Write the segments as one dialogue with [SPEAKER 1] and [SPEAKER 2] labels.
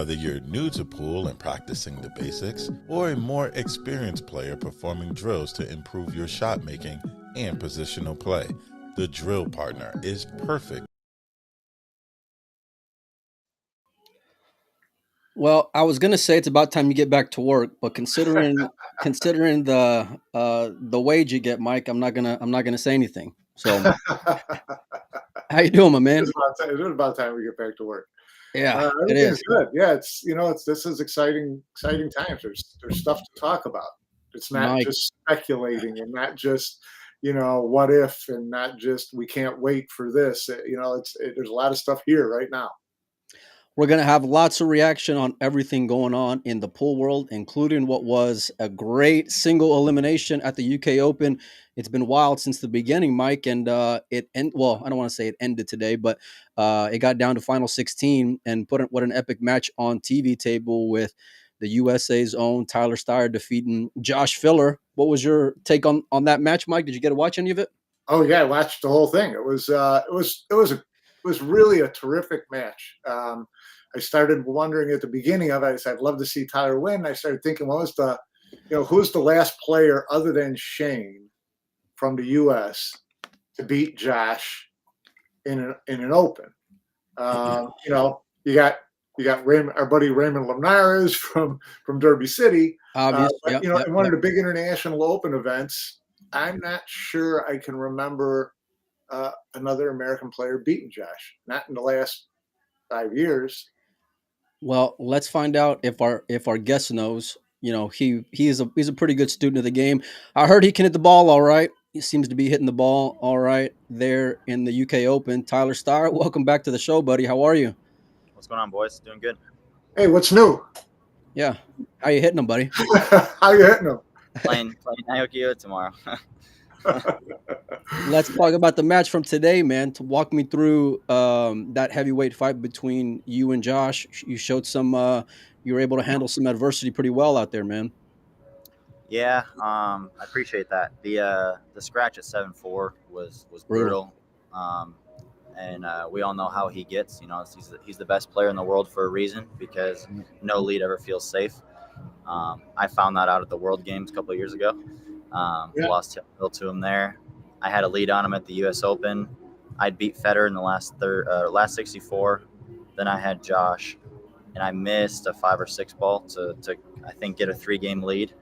[SPEAKER 1] Whether you're new to pool and practicing the basics, or a more experienced player performing drills to improve your shot making and positional play, the Drill Partner is perfect.
[SPEAKER 2] Well, I was gonna say it's about time you get back to work, but considering the wage you get, Mike, I'm not gonna say anything. So, how you doing, my man?
[SPEAKER 3] It is about time we get back to work.
[SPEAKER 2] Yeah, it
[SPEAKER 3] Everything's
[SPEAKER 2] is.
[SPEAKER 3] good. Yeah, it's this is exciting times. There's stuff to talk about. It's not
[SPEAKER 2] Mike,
[SPEAKER 3] just speculating and not just what if and not just we can't wait for this. There's a lot of stuff here right now.
[SPEAKER 2] we're going to have lots of reaction on everything going on in the pool world, including what was a great single elimination at the UK Open. It's been wild since the beginning, Mike, and well, I don't want to say it ended today, but it got down to final 16 and what an epic match on TV table with the USA's own Tyler Steyer defeating Josh Filler. What was your take on that match, Mike? Did you get to watch any of it?
[SPEAKER 3] Oh yeah, I watched the whole thing. It was really a terrific match. I started wondering at the beginning of it. I said, I'd love to see Tyler win. I started thinking, who's the last player other than Shane from the U.S. to beat Josh in an Open? You got Raymond, our buddy Raymond Linares from Derby City.
[SPEAKER 2] Obvious,
[SPEAKER 3] But
[SPEAKER 2] yep,
[SPEAKER 3] in one of the big international Open events, I'm not sure I can remember another American player beating Josh. Not in the last 5 years.
[SPEAKER 2] Well, let's find out if our guest knows. He's a pretty good student of the game. I heard he can hit the ball all right. He seems to be hitting the ball all right there in the UK Open. Tyler Starr, welcome back to the show, buddy. How are you?
[SPEAKER 4] What's going on, boys? Doing good.
[SPEAKER 3] Hey, what's new?
[SPEAKER 2] Yeah, how you hitting them, buddy?
[SPEAKER 3] How you hitting them?
[SPEAKER 4] Playing Naokio tomorrow.
[SPEAKER 2] Let's talk about the match from today, man. To walk me through that heavyweight fight between you and Josh. You showed you were able to handle some adversity pretty well out there, man.
[SPEAKER 4] Yeah, I appreciate that. The scratch at 7-4 was brutal. And we all know how he gets. He's the best player in the world for a reason because no lead ever feels safe. I found that out at the World Games a couple of years ago. Lost to him there. I had a lead on him at the U.S. Open. I'd beat Federer in the last 64. Then I had Josh, and I missed a 5 or 6 ball to I think get a 3-game lead,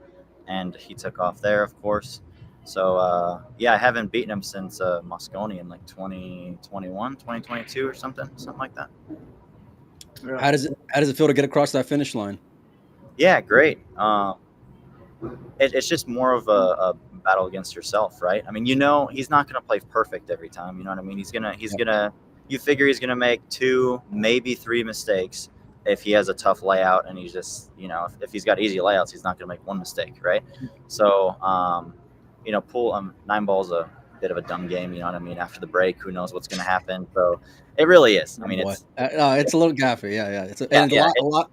[SPEAKER 4] and he took off there, of course. So I haven't beaten him since Moscone in like 2021, 2022 or something like that.
[SPEAKER 2] Yeah. How does it feel to get across that finish line?
[SPEAKER 4] Yeah, great. It's just more of a battle against yourself, right? I mean, he's not going to play perfect every time. You know what I mean? You figure he's going to make 2, maybe 3 mistakes if he has a tough layout, and he's just, if he's got easy layouts, he's not going to make 1 mistake, right? So, pool 9 ball's a bit of a dumb game. You know what I mean? After the break, who knows what's going to happen? So it really is. I mean, it's
[SPEAKER 2] a little gaffy. Yeah.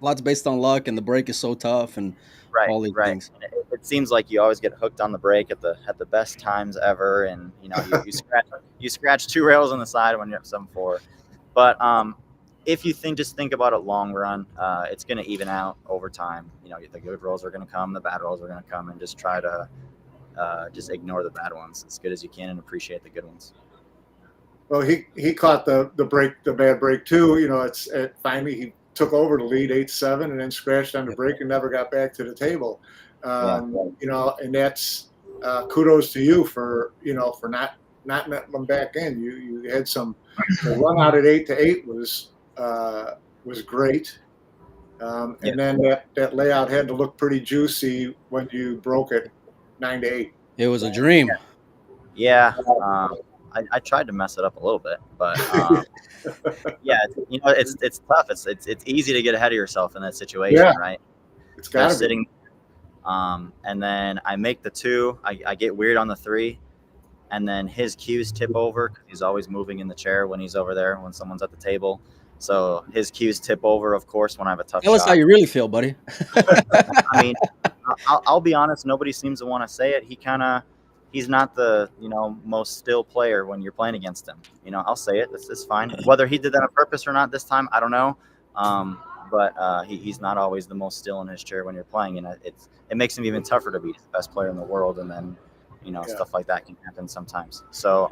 [SPEAKER 2] Lots based on luck, and the break is so tough, and all these things.
[SPEAKER 4] It seems like you always get hooked on the break at the best times ever, and you scratch 2 rails on the side when you're up 7-4. But if you just think about it long run, it's going to even out over time. The good rolls are going to come, the bad rolls are going to come, and just try to just ignore the bad ones as good as you can and appreciate the good ones.
[SPEAKER 3] Well, he caught the bad break too. Finally he took over the lead 8-7 and then scratched on the break and never got back to the table. And that's kudos to you for not letting them back in. You had the run out at 8-8 was great. And then that layout had to look pretty juicy when you broke it 9-8.
[SPEAKER 2] It was a dream.
[SPEAKER 4] Yeah. I tried to mess it up a little bit, but it's tough. It's easy to get ahead of yourself in that situation, right?
[SPEAKER 3] It's got to be.
[SPEAKER 4] Sitting, and then I make the 2. I get weird on the 3, and then his cues tip over because he's always moving in the chair when he's over there when someone's at the table. So his cues tip over, of course, when I have a tough shot.
[SPEAKER 2] Tell us how you really feel, buddy.
[SPEAKER 4] I mean, I'll be honest. Nobody seems to want to say it. He's not the most still player when you're playing against him. I'll say it. It's fine. Whether he did that on purpose or not this time, I don't know. but he's not always the most still in his chair when you're playing, and it makes him even tougher to be the best player in the world, and then stuff like that can happen sometimes. So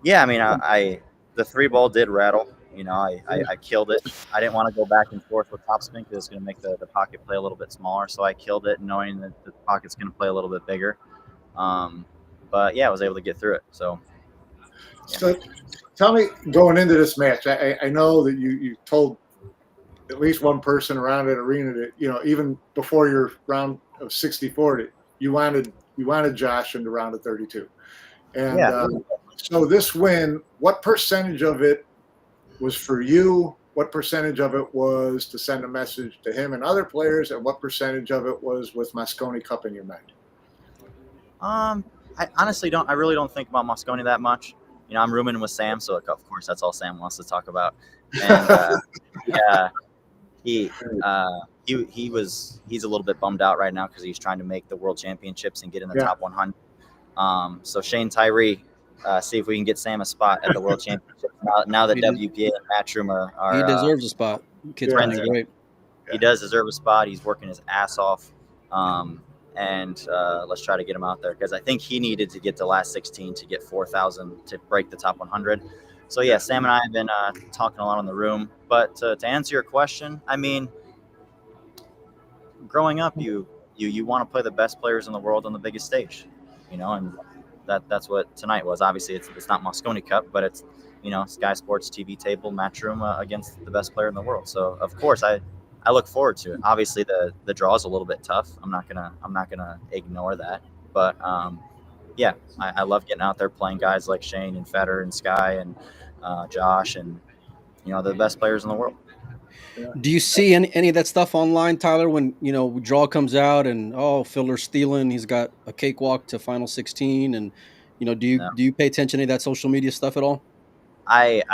[SPEAKER 4] yeah, I mean, I the 3 ball did rattle. I killed it. I didn't want to go back and forth with topspin because it's going to make the pocket play a little bit smaller. So I killed it, knowing that the pocket's going to play a little bit bigger. But yeah, I was able to get through it. So, yeah.
[SPEAKER 3] So tell me, going into this match, I know that you told at least one person around that arena that, even before your round of 64, that you wanted Josh in the round of 32. And
[SPEAKER 4] Yeah.
[SPEAKER 3] So this win, what percentage of it was for you? What percentage of it was to send a message to him and other players? And what percentage of it was with Mosconi Cup in your mind?
[SPEAKER 4] I honestly don't. I really don't think about Mosconi that much. I'm rooming with Sam, so of course that's all Sam wants to talk about. And yeah, he's a little bit bummed out right now because he's trying to make the World Championships and get in the top 100. So Shane Tyree, see if we can get Sam a spot at the World Championships. Now that WPA and Matchroom are
[SPEAKER 2] he deserves a spot. Kid's playing great.
[SPEAKER 4] He does deserve a spot. He's working his ass off. And let's try to get him out there because I think he needed to get to last 16 to get 4,000 to break the top 100. So yeah, Sam and I have been talking a lot in the room. But to answer your question, I mean, growing up, you want to play the best players in the world on the biggest stage, and that's what tonight was. Obviously, it's not Mosconi Cup, but it's Sky Sports TV table Matchroom against the best player in the world. So of course I look forward to it. Obviously the draw is a little bit tough. I'm not gonna ignore that, but yeah, I love getting out there playing guys like Shane and Federer and Sky and Josh and they're the best players in the world.
[SPEAKER 2] Yeah. Do you see any of that stuff online, Tyler, when draw comes out and Filler's stealing, he's got a cakewalk to final 16, and do you pay attention to any of that social media stuff at all?
[SPEAKER 4] I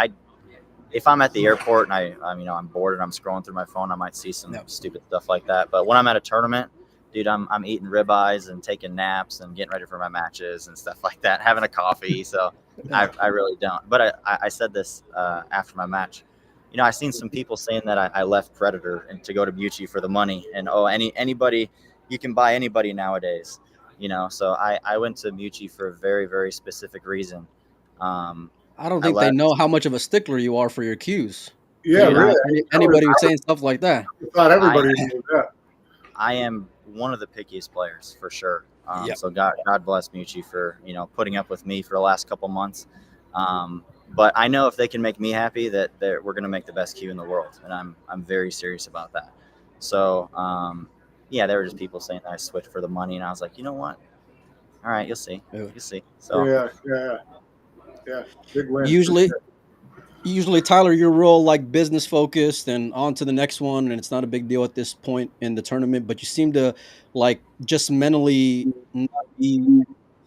[SPEAKER 4] if I'm at the airport and I'm bored and I'm scrolling through my phone, I might see some stupid stuff like that. But when I'm at a tournament, dude, I'm eating ribeyes and taking naps and getting ready for my matches and stuff like that, having a coffee. So I really don't. But I said this after my match. I've seen some people saying that I left Predator and to go to Mucci for the money, and anybody, you can buy anybody nowadays. So I went to Mucci for a very, very specific reason.
[SPEAKER 2] I don't think they know how much of a stickler you are for your cues.
[SPEAKER 3] Yeah, really.
[SPEAKER 2] Anybody was saying stuff like that.
[SPEAKER 3] I thought everybody knew that.
[SPEAKER 4] I am one of the pickiest players for sure. So God bless Mucci for putting up with me for the last couple months. But I know if they can make me happy, that we're going to make the best cue in the world, and I'm very serious about that. So yeah, there were just people saying that I switched for the money, and I was like, you know what? All right, you'll see. You'll see. So
[SPEAKER 3] yeah, big win.
[SPEAKER 2] Usually, Tyler, you're real business focused and on to the next one, and it's not a big deal at this point in the tournament. But you seem to just mentally not be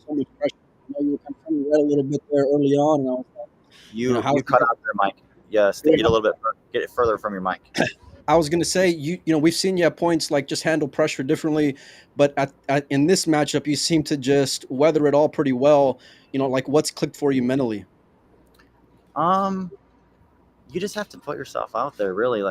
[SPEAKER 2] so much pressure. You were kind of red a little bit there early on, and I was like,
[SPEAKER 4] you cut out there, Mike. Yes, get a little bit, get it further from your mic.
[SPEAKER 2] I was going to say, we've seen you at points just handle pressure differently, but in this matchup, you seem to just weather it all pretty well. What's clicked for you mentally?
[SPEAKER 4] You just have to put yourself out there, really.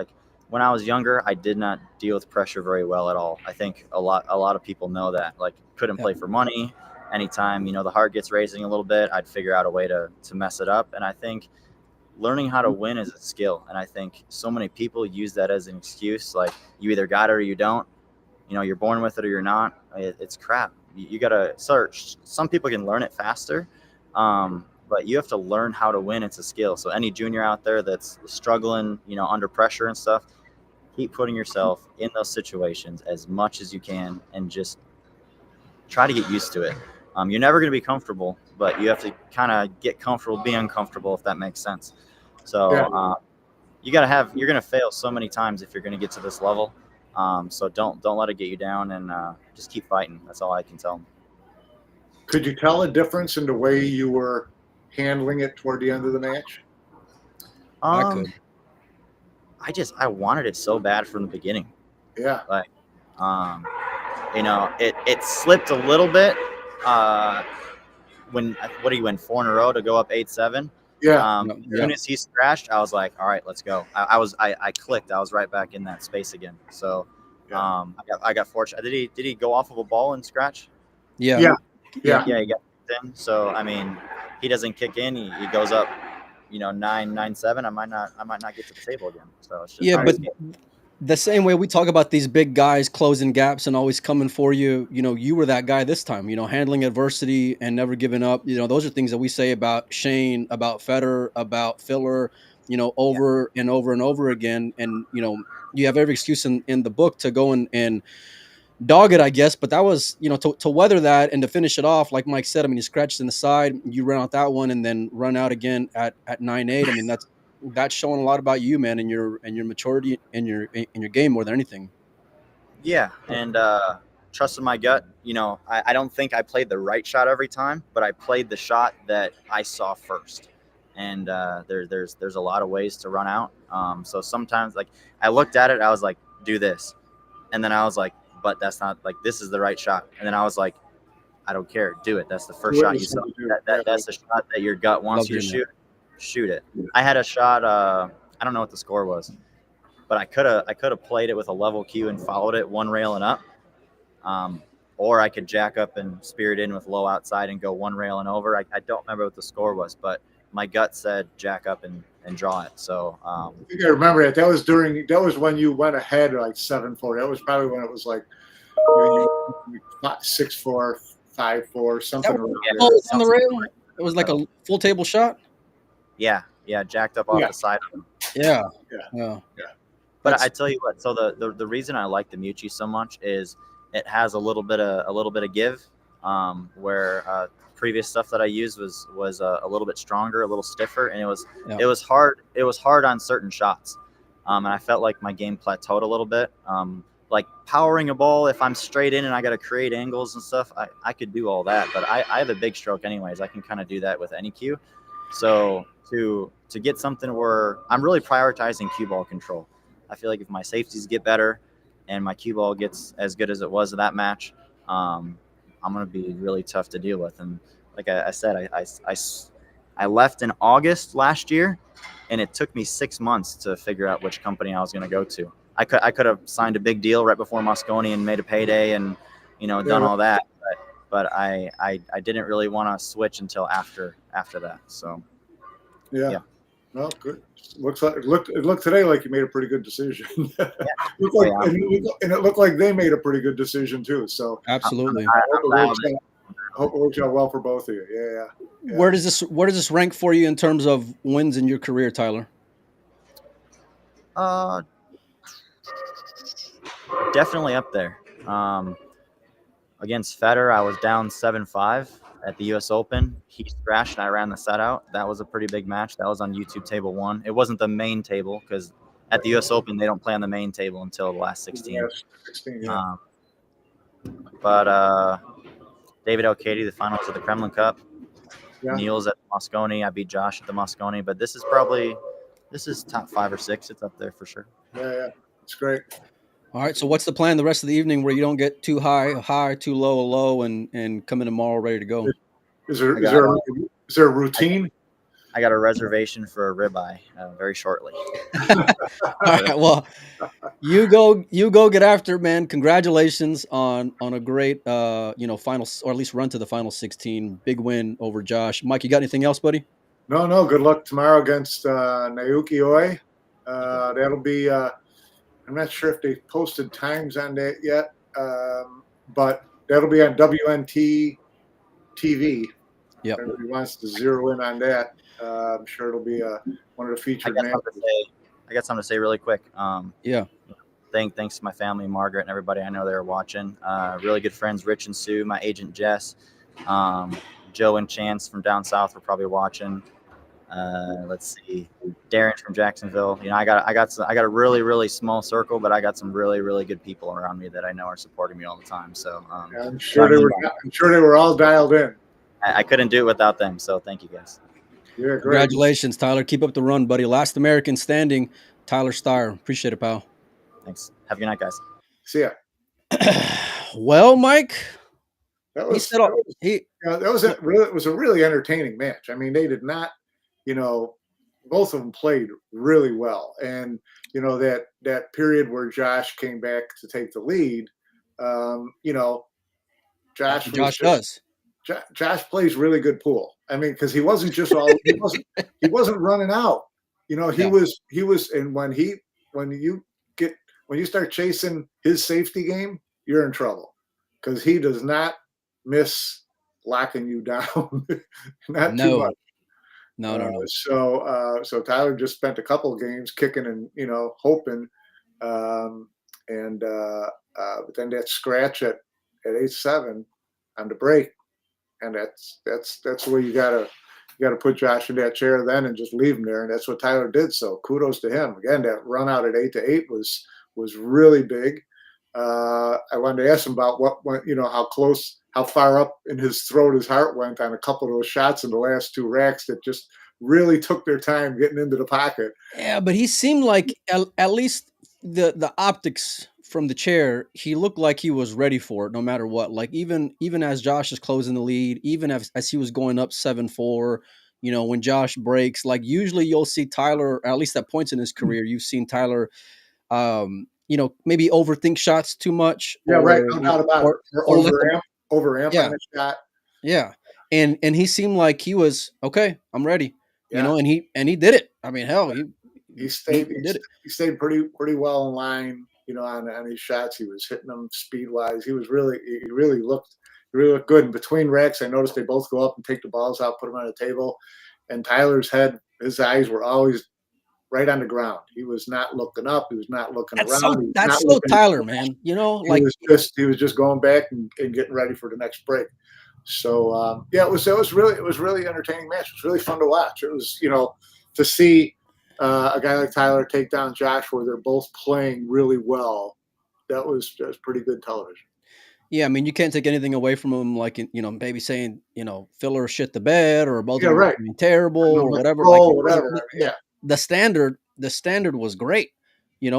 [SPEAKER 4] When I was younger, I did not deal with pressure very well at all. I think a lot of people know that. Couldn't play for money. Anytime the heart gets racing a little bit, I'd figure out a way to mess it up. And I think learning how to win is a skill, and I think so many people use that as an excuse. You either got it or you don't. You're born with it or you're not. It's crap. You gotta search. Some people can learn it faster, but you have to learn how to win. It's a skill. So any junior out there that's struggling, under pressure and stuff, keep putting yourself in those situations as much as you can, and just try to get used to it. You're never going to be comfortable, but you have to kind of get comfortable being uncomfortable, if that makes sense. So you're going to fail so many times if you're going to get to this level. So don't let it get you down, and just keep fighting. That's all I can tell them.
[SPEAKER 3] Could you tell a difference in the way you were handling it toward the end of the match?
[SPEAKER 2] I could.
[SPEAKER 4] I wanted it so bad from the beginning.
[SPEAKER 3] Yeah.
[SPEAKER 4] It slipped a little bit when what do you win 4 in a row to go up 8-7?
[SPEAKER 3] Yeah.
[SPEAKER 4] As soon as he scratched, I was like, all right, let's go. I clicked. I was right back in that space again. So I got fortunate. Did he go off of a ball and scratch?
[SPEAKER 2] Yeah.
[SPEAKER 3] Yeah.
[SPEAKER 4] Yeah, he got in. So I mean, he doesn't kick in. He goes up, 9-7. I might not get to the table again. So it's just
[SPEAKER 2] But the same way we talk about these big guys closing gaps and always coming for you, you were that guy this time, handling adversity and never giving up. Those are things that we say about Shane, about Federer, about Filler, over and over and over again. And, you have every excuse in the book to go and dog it, I guess. But that was, to weather that and to finish it off, like Mike said, I mean, you scratched in the side, you run out that one and then run out again at 9-8. I mean, that's showing a lot about you, man, and your maturity and your game more than anything.
[SPEAKER 4] Yeah, and trusted my gut. I don't think I played the right shot every time, but I played the shot that I saw first. And there's a lot of ways to run out. So sometimes, like, I looked at it, I was like, do this, and then I was like, but that's not, like, this is the right shot. And then I was like, I don't care, do it. That's the first shot you saw. That's the shot that your gut wants you to shoot. Shoot it. I had a shot. I don't know what the score was, but I could have played it with a level cue and followed it one rail and up, or I could jack up and spear it in with low outside and go one rail and over. I don't remember what the score was, but my gut said jack up and draw it. So
[SPEAKER 3] I think I remember that. That was when you went ahead like 7-4. That was probably when it was like 6-4, 5-4, something around there.
[SPEAKER 2] On the rail. It was like a full table shot.
[SPEAKER 4] Yeah, jacked up off the side of them.
[SPEAKER 2] Yeah.
[SPEAKER 4] But I tell you what, so the reason I like the Mucci so much is it has a little bit of give, where previous stuff that I used was a little bit stronger, a little stiffer, and it was hard on certain shots, and I felt like my game plateaued a little bit. Like powering a ball, if I'm straight in and I got to create angles and stuff, I could do all that, but I have a big stroke anyways. I can kind of do that with any cue. So to get something where I'm really prioritizing cue ball control. I feel like if my safeties get better and my cue ball gets as good as it was in that match, I'm going to be really tough to deal with. And like I said, I left in August last year, and it took me 6 months to figure out which company I was going to go to. I could have signed a big deal right before Moscone and made a payday and, done all that. But I didn't really want to switch until after that. So,
[SPEAKER 3] yeah. Well, good. It looked today like you made a pretty good decision. And it looked like they made a pretty good decision too. So
[SPEAKER 2] absolutely.
[SPEAKER 3] I hope it works out well for both of you. Yeah.
[SPEAKER 2] Where does this rank for you in terms of wins in your career, Tyler?
[SPEAKER 4] Definitely up there. Against Federer, I was down 7-5 at the U.S. Open. He scratched and I ran the set out. That was a pretty big match. That was on YouTube table 1. It wasn't the main table because at the U.S. Open they don't play on the main table until the last 16. But David Elkaty, the finals of the Kremlin Cup. Yeah. Niels at Moscone. I beat Josh at the Moscone. But this is top 5 or 6. It's up there for sure.
[SPEAKER 3] Yeah. It's great.
[SPEAKER 2] All right, so what's the plan the rest of the evening where you don't get too high, too low, and come in tomorrow ready to go?
[SPEAKER 3] Is there a routine?
[SPEAKER 4] I got a reservation for a ribeye very shortly.
[SPEAKER 2] All right, well, you go get after it, man. Congratulations on a great final, or at least run to the final 16. Big win over Josh. Mike, you got anything else, buddy?
[SPEAKER 3] No. Good luck tomorrow against Naoki Oi. That'll be. I'm not sure if they posted times on that yet, but that'll be on WNT TV.
[SPEAKER 2] Yep.
[SPEAKER 3] If everybody wants to zero in on that, I'm sure it'll be one of the featured names.
[SPEAKER 4] I got something to say really quick.
[SPEAKER 2] Yeah.
[SPEAKER 4] Thanks to my family, Margaret, and everybody I know they were watching. Really good friends, Rich and Sue, my agent Jess, Joe and Chance from down south were probably watching. Let's see, Darren from Jacksonville. I got a really, really small circle, but I got some really, really good people around me that I know are supporting me all the time. So
[SPEAKER 3] I'm sure they were all dialed in.
[SPEAKER 4] I couldn't do it without them. So thank you guys.
[SPEAKER 3] Yeah, great.
[SPEAKER 2] Congratulations, Tyler. Keep up the run, buddy. Last American standing, Tyler Starr. Appreciate it, pal.
[SPEAKER 4] Thanks. Have a good night, guys.
[SPEAKER 3] See ya.
[SPEAKER 2] Well, Mike.
[SPEAKER 3] It was a really entertaining match. I mean, they did not you know, both of them played really well. And, you know, that period where Josh came back to take the lead, you know,
[SPEAKER 2] That's
[SPEAKER 3] Josh
[SPEAKER 2] what
[SPEAKER 3] was
[SPEAKER 2] Josh
[SPEAKER 3] just
[SPEAKER 2] does.
[SPEAKER 3] Josh plays really good pool. I mean, because he wasn't running out. You know,
[SPEAKER 2] Yeah.
[SPEAKER 3] and when you start chasing his safety game, you're in trouble because he does not miss locking you down, not too
[SPEAKER 2] No.
[SPEAKER 3] much.
[SPEAKER 2] No.
[SPEAKER 3] So Tyler just spent a couple of games kicking and hoping, um, but then that scratch at 8-7 on the break, and that's where you gotta put Josh in that chair then and just leave him there, and that's what Tyler did. So kudos to him. Again, that run out at 8-8 was really big. I wanted to ask him about what went, how far up in his throat his heart went on a couple of those shots in the last two racks that just really took their time getting into the pocket.
[SPEAKER 2] Yeah, but he seemed like at least the optics from the chair, he looked like he was ready for it no matter what. Like even as Josh is closing the lead, even as he was going up 7-4, when Josh breaks, like usually you'll see Tyler, or at least at points in his career, you've seen Tyler maybe overthink shots too much
[SPEAKER 3] Yeah, right.
[SPEAKER 2] or
[SPEAKER 3] No doubt about it.
[SPEAKER 2] or let them
[SPEAKER 3] Overamp
[SPEAKER 2] yeah,
[SPEAKER 3] on a shot.
[SPEAKER 2] yeah. And he seemed like he was okay, I'm ready.
[SPEAKER 3] Yeah.
[SPEAKER 2] And he did it. I mean, hell,
[SPEAKER 3] He
[SPEAKER 2] he
[SPEAKER 3] stayed
[SPEAKER 2] did it.
[SPEAKER 3] he stayed pretty well in line, on his shots. He was hitting them speed wise. He really looked good. And between racks, I noticed they both go up and take the balls out, put them on the table. And Tyler's his eyes were always right on the ground. He was not looking up. He was not looking around. He was not
[SPEAKER 2] That's so
[SPEAKER 3] looking.
[SPEAKER 2] Tyler, man. Like
[SPEAKER 3] He was just going back and getting ready for the next break. So yeah, it was really entertaining match. It was really fun to watch. It was to see a guy like Tyler take down Josh where they're both playing really well. That was pretty good television.
[SPEAKER 2] yeah, I mean, you can't take anything away from him, like maybe saying, filler shit the bed or both
[SPEAKER 3] Yeah,
[SPEAKER 2] of them
[SPEAKER 3] right.
[SPEAKER 2] being terrible or whatever. Like
[SPEAKER 3] Control,
[SPEAKER 2] it wasn't
[SPEAKER 3] whatever. I mean, yeah,
[SPEAKER 2] the standard was great,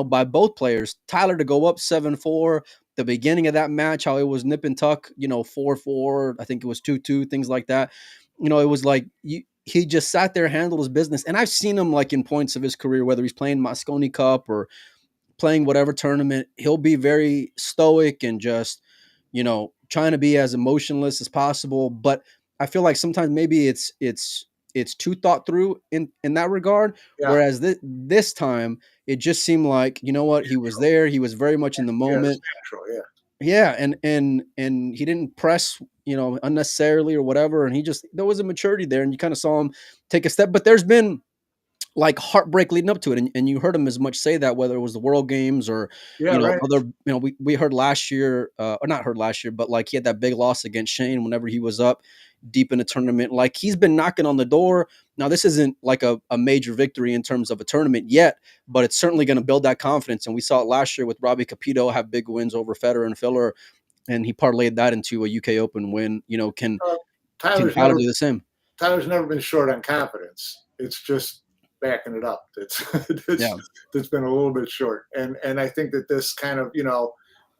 [SPEAKER 2] by both players. Tyler to go up 7-4, the beginning of that match, how it was nip and tuck, 4-4, I think it was 2-2, things like that. It was like he just sat there, handled his business. And I've seen him like in points of his career, whether he's playing Mosconi Cup or playing whatever tournament, he'll be very stoic and just, trying to be as emotionless as possible. But I feel like sometimes maybe it's too thought through in that regard.
[SPEAKER 3] yeah,
[SPEAKER 2] Whereas this time it just seemed like, what, he was there, he was very much in the
[SPEAKER 3] yeah. It's
[SPEAKER 2] moment.
[SPEAKER 3] natural. Yeah,
[SPEAKER 2] Yeah, and he didn't press, unnecessarily or whatever. And there was a maturity there, and you kind of saw him take a step. But there's been like heartbreak leading up to it, and you heard him as much say that, whether it was the World Games or
[SPEAKER 3] yeah, right.
[SPEAKER 2] other, we heard last year, or not heard last year, but like he had that big loss against Shane whenever he was up deep in the tournament. Like he's been knocking on the door. Now this isn't like a major victory in terms of a tournament yet, but it's certainly going to build that confidence. And we saw it last year with Robbie Capito have big wins over Federer and Filler, and he parlayed that into a UK Open win.
[SPEAKER 3] Uh,
[SPEAKER 2] Can
[SPEAKER 3] Tyler's
[SPEAKER 2] Tyler
[SPEAKER 3] never
[SPEAKER 2] do the same?
[SPEAKER 3] Tyler's never been short on confidence. It's just backing it up. It's
[SPEAKER 2] Yeah.
[SPEAKER 3] that's been a little bit short, and I think that this kind of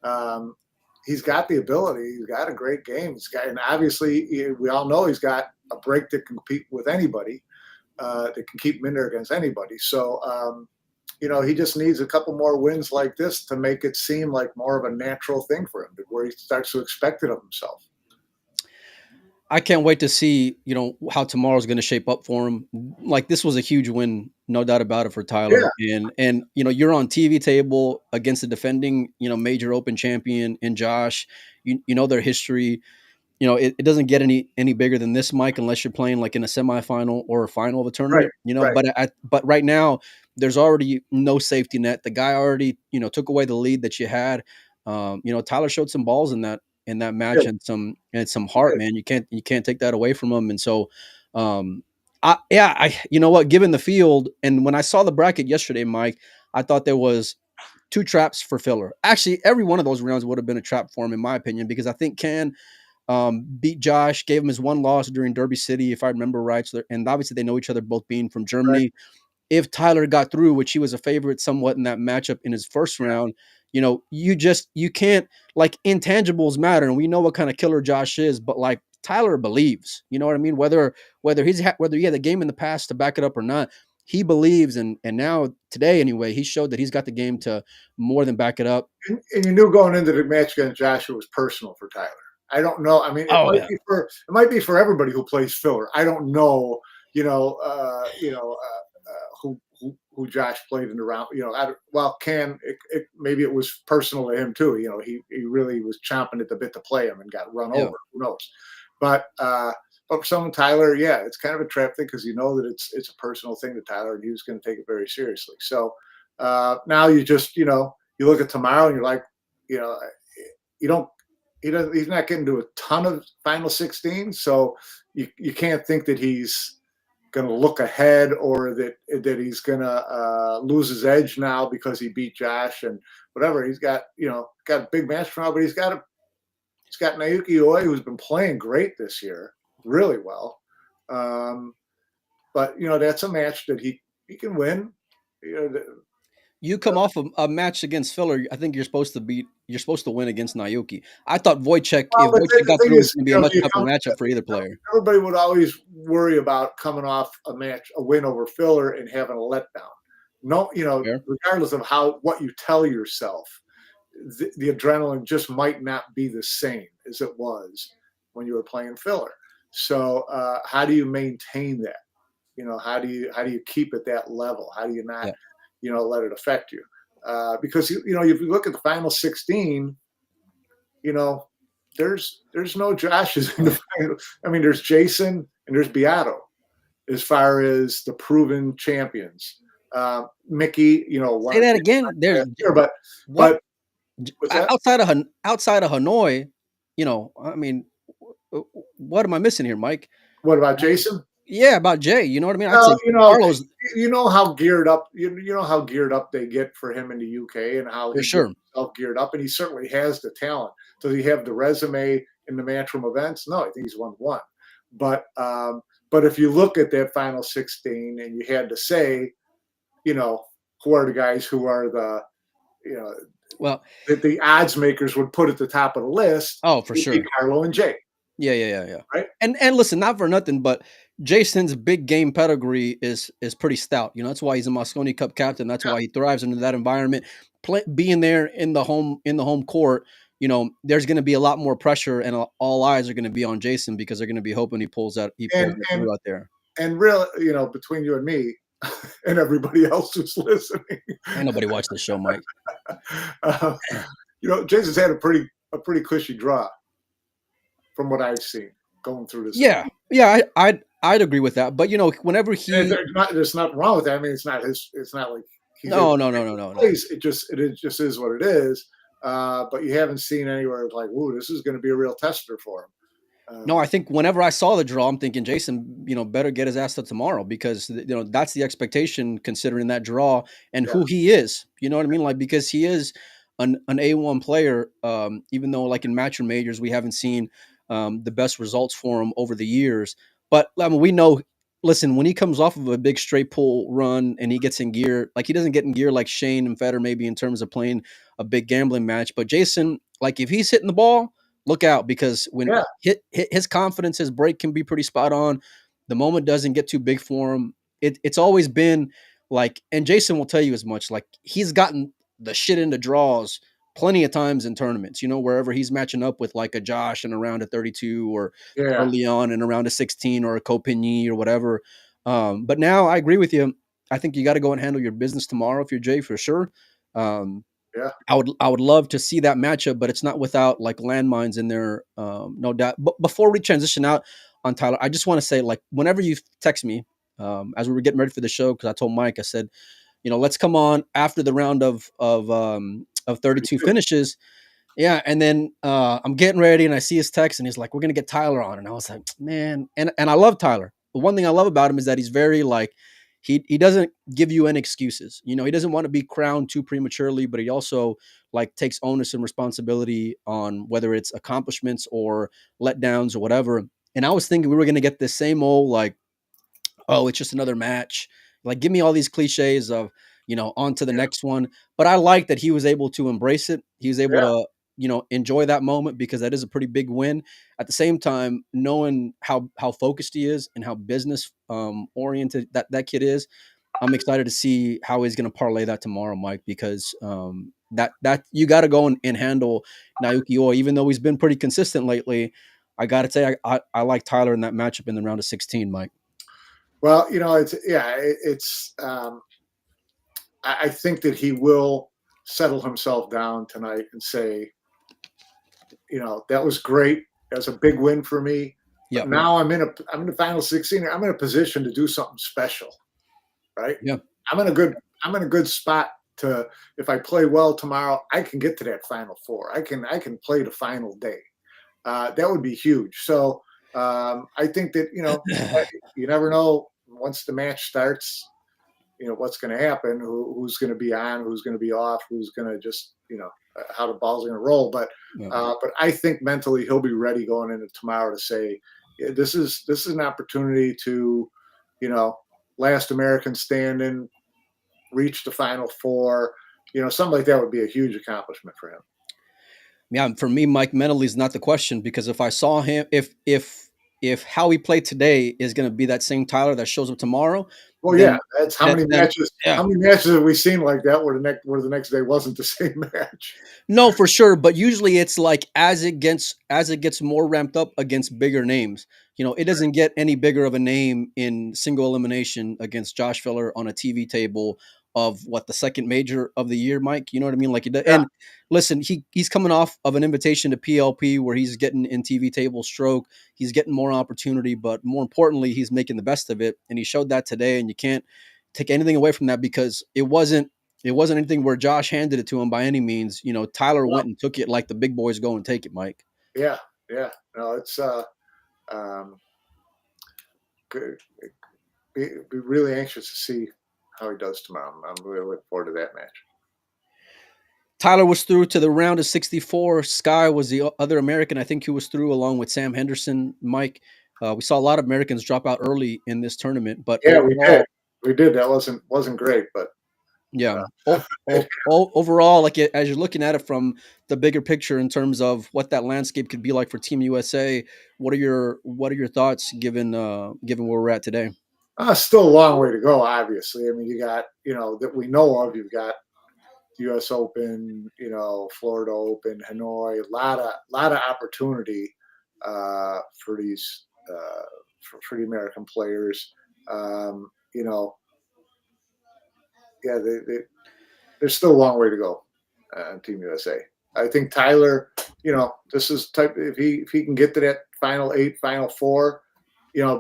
[SPEAKER 3] um, he's got the ability. He's got a great game. And obviously we all know he's got a break that can compete with anybody. That can keep him in there against anybody. So he just needs a couple more wins like this to make it seem like more of a natural thing for him, where he starts to expect it of himself.
[SPEAKER 2] I can't wait to see, how tomorrow's going to shape up for him. Like this was a huge win, no doubt about it for Tyler.
[SPEAKER 3] Yeah,
[SPEAKER 2] And you're on TV table against the defending, major Open champion in Josh. You know their history. It doesn't get any bigger than this, Mike, unless you're playing like in a semifinal or a final of a
[SPEAKER 3] right,
[SPEAKER 2] tournament.
[SPEAKER 3] right.
[SPEAKER 2] But right now there's already no safety net. The guy already took away the lead that you had. Tyler showed some balls in that match
[SPEAKER 3] Yeah,
[SPEAKER 2] and some
[SPEAKER 3] he
[SPEAKER 2] heart,
[SPEAKER 3] did.
[SPEAKER 2] man. You can't take that away from him. And so, I you know what, given the field, and when I saw the bracket yesterday, Mike, I thought there was two traps for Filler. Actually, every one of those rounds would have been a trap for him, in my opinion, because I think Can beat Josh, gave him his one loss during Derby City, if I remember right. So and obviously they know each other, both being from
[SPEAKER 3] Right.
[SPEAKER 2] Germany. If Tyler got through, which he was a favorite somewhat in that matchup in his first round, you can't, like, intangibles matter, and we know what kind of killer Josh is, but like Tyler believes. You know what I mean? Whether he had the game in the past to back it up or not, he believes, and now today anyway, he showed that he's got the game to more than back it up.
[SPEAKER 3] And you knew going into the match against Joshua was personal for Tyler. I don't know. I mean, it might be for everybody who plays filler. I don't know. Who Josh played in the round. Maybe it was personal to him too. You know, he really was chomping at the bit to play him and got run over. Who knows? But for someone, Tyler, it's kind of a trap thing because you know that it's a personal thing to Tyler, and he was going to take it very seriously. So now you just you look at tomorrow and you're like, he's not getting to a ton of final 16, so you can't think that he's going to look ahead or that he's going to lose his edge now because he beat Josh and whatever. He's got got a big match tomorrow, but he's got Naoki Oi, who's been playing great this year, really well. But that's a match that he can win.
[SPEAKER 2] You come off a match against filler. I think you're supposed to win against Naoki. I thought Wojciech, if Wojciech got through, it was going to be a much tougher matchup for either player.
[SPEAKER 3] Everybody would always worry about coming off a win over filler and having a letdown. No, regardless of what you tell yourself, the adrenaline just might not be the same as it was when you were playing filler. So how do you maintain that? How do you keep at that level? How do you not, let it affect you? Because if you look at the final 16, there's no Joshes in the final. I mean, there's Jason and there's Beato as far as the proven champions. Mickey,
[SPEAKER 2] say that again. There's
[SPEAKER 3] but
[SPEAKER 2] outside of Hanoi, I mean, what am I missing here, Mike?
[SPEAKER 3] What about Jason?
[SPEAKER 2] Yeah, about Jay. You know what I mean?
[SPEAKER 3] Carlos. You know how geared up. You know how geared up they get for him in the UK, and how he's geared up, and he certainly has the talent. Does he have the resume in the matchroom events? No, I think he's won one. But if you look at that final 16, and you had to say, who are the guys who are the, that the odds makers would put at the top of the list?
[SPEAKER 2] Oh, for sure,
[SPEAKER 3] Carlo and Jay.
[SPEAKER 2] Yeah.
[SPEAKER 3] Right.
[SPEAKER 2] And listen, not for nothing, but Jason's big game pedigree is pretty stout. That's why he's a Mosconi Cup captain. That's why he thrives into that environment. Being there in the home court, there's going to be a lot more pressure, and all eyes are going to be on Jason because they're going to be hoping he pulls that through out there.
[SPEAKER 3] And really, between you and me and everybody else who's listening,
[SPEAKER 2] ain't nobody watched the show, Mike.
[SPEAKER 3] Jason's had a pretty cushy draw from what I've seen going through this.
[SPEAKER 2] Yeah, I'd agree with that. But whenever
[SPEAKER 3] there's nothing wrong with that. I mean, it's not like he's
[SPEAKER 2] no.
[SPEAKER 3] It just is what it is. But you haven't seen anywhere like, ooh, this is going to be a real tester for him.
[SPEAKER 2] No, I think whenever I saw the draw, I'm thinking Jason, better get his ass to tomorrow because that's the expectation considering that draw and who he is. You know what I mean? Like because he is an A1 player. Even though like in matchroom majors we haven't seen the best results for him over the years. But I mean, we know, listen, when he comes off of a big straight pull run and he gets in gear, like he doesn't get in gear like Shane and Federer maybe in terms of playing a big gambling match. But Jason, like if he's hitting the ball, look out because when his confidence, his break can be pretty spot on. The moment doesn't get too big for him. It's always been like, and Jason will tell you as much, like he's gotten the shit into draws plenty of times in tournaments, wherever he's matching up with like a Josh in around a 32 or Leon in around a 16 or a Copigny or whatever. But now I agree with you. I think you got to go and handle your business tomorrow if you're Jay for sure. I would love to see that matchup, but it's not without like landmines in there, no doubt. But before we transition out on Tyler, I just want to say like whenever you text me as we were getting ready for the show, because I told Mike, I said, let's come on after the round of 32 finishes. Yeah. And then I'm getting ready and I see his text and he's like, we're going to get Tyler on. And I was like, man. And I love Tyler. The one thing I love about him is that he's very like, he doesn't give you any excuses. He doesn't want to be crowned too prematurely, but he also like takes onus and responsibility on whether it's accomplishments or letdowns or whatever. And I was thinking we were going to get this same old, like, oh, it's just another match. Like, give me all these cliches of, on to the next one. But I like that he was able to embrace it. He was able enjoy that moment because that is a pretty big win. At the same time, knowing how focused he is and how business oriented that kid is, I'm excited to see how he's going to parlay that tomorrow, Mike, because that you got to go and handle Naoki Oi, even though he's been pretty consistent lately. I got to say, I like Tyler in that matchup in the round of 16, Mike.
[SPEAKER 3] Well, I think that he will settle himself down tonight and say, that was great. That's a big win for me. But now I'm in the final 16. I'm in a position to do something special, right?
[SPEAKER 2] Yeah.
[SPEAKER 3] I'm in a good spot to, if I play well tomorrow, I can get to that final four. I can play the final day. That would be huge. So I think that, you never know once the match starts, what's going to happen, who's going to be on, who's going to be off, who's going to just, how the ball's going to roll. But I think mentally he'll be ready going into tomorrow to say, this is an opportunity to, last American standing, reach the final four, something like that would be a huge accomplishment for him.
[SPEAKER 2] Yeah, for me, Mike, mentally is not the question, because if I saw him, if how he played today is going to be that same Tyler that shows up tomorrow.
[SPEAKER 3] Well, yeah, that's how many matches. Yeah. How many matches have we seen like that where the next day wasn't the same match?
[SPEAKER 2] No, for sure, but usually it's like as it gets more ramped up against bigger names. It doesn't get any bigger of a name in single elimination against Josh Filler on a TV table of the second major of the year, Mike. You know what I mean? Like, and listen, he's coming off of an invitation to PLP where he's getting in TV table stroke. He's getting more opportunity, but more importantly, he's making the best of it. And he showed that today, and you can't take anything away from that because it wasn't anything where Josh handed it to him by any means. Tyler went and took it like the big boys go and take it, Mike.
[SPEAKER 3] Yeah. Yeah. No, it's good. Be really anxious to see how he does tomorrow. I'm really looking forward to that match.
[SPEAKER 2] Tyler was through to the round of 64. Sky was the other American, I think, who was through along with Sam Henderson. Mike, we saw a lot of Americans drop out early in this tournament, but
[SPEAKER 3] yeah, we did. That wasn't great, but
[SPEAKER 2] yeah. Overall, like as you're looking at it from the bigger picture in terms of what that landscape could be like for Team USA, what are your thoughts given where we're at today?
[SPEAKER 3] Still a long way to go. Obviously, I mean, you got that we know of. You've got U.S. Open, Florida Open, Hanoi. A lot of opportunity for these for the American players. Yeah, there's still a long way to go on Team USA. I think Tyler, this is if he can get to that final 8, final 4,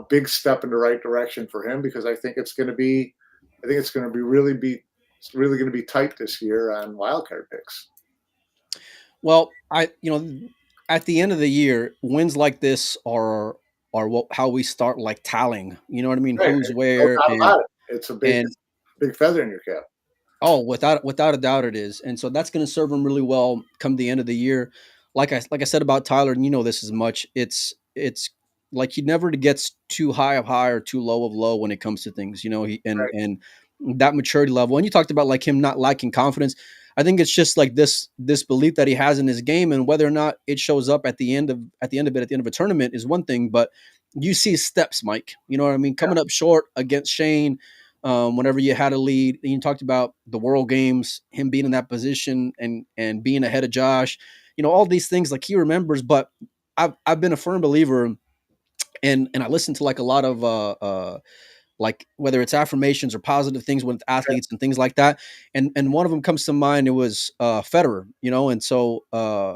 [SPEAKER 3] big step in the right direction for him, because I think it's going to be really going to be tight this year on wildcard picks.
[SPEAKER 2] Well, at the end of the year, wins like this are how we start like tallying. You know what I mean?
[SPEAKER 3] Right.
[SPEAKER 2] Who's where?
[SPEAKER 3] No, it's a big feather in your cap.
[SPEAKER 2] Oh, without a doubt it is. And so that's going to serve him really well come the end of the year. Like I said about Tyler, and this as much, it's like he never gets too high of high or too low of low when it comes to things, and that maturity level. And you talked about like him not lacking confidence. I think it's just like this belief that he has in his game, and whether or not it shows up at the end of a tournament is one thing, but you see steps, Mike. You know what I mean? Coming up short against Shane, whenever you had a lead, and you talked about the World Games, him being in that position and being ahead of Josh, all these things like he remembers. But I've been a firm believer, and I listen to like a lot of like whether it's affirmations or positive things with athletes and things like that. And one of them comes to mind. It was Federer, and so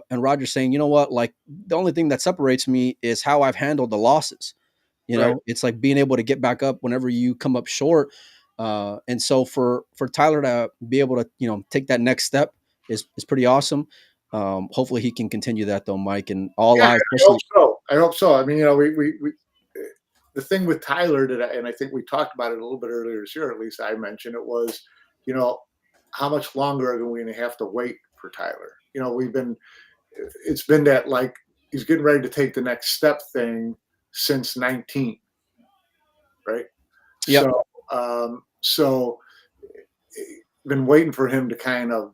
[SPEAKER 2] and Roger saying, you know what, like the only thing that separates me is how I've handled the losses. It's like being able to get back up whenever you come up short. And so for Tyler to be able to, take that next step is pretty awesome. Hopefully he can continue that though, Mike, and all eyes.
[SPEAKER 3] I hope so. I mean, we the thing with Tyler and I think we talked about it a little bit earlier this year, at least I mentioned it, was, how much longer are we going to have to wait for Tyler? It's been that like he's getting ready to take the next step thing since 19, right?
[SPEAKER 2] Yeah.
[SPEAKER 3] So been waiting for him to kind of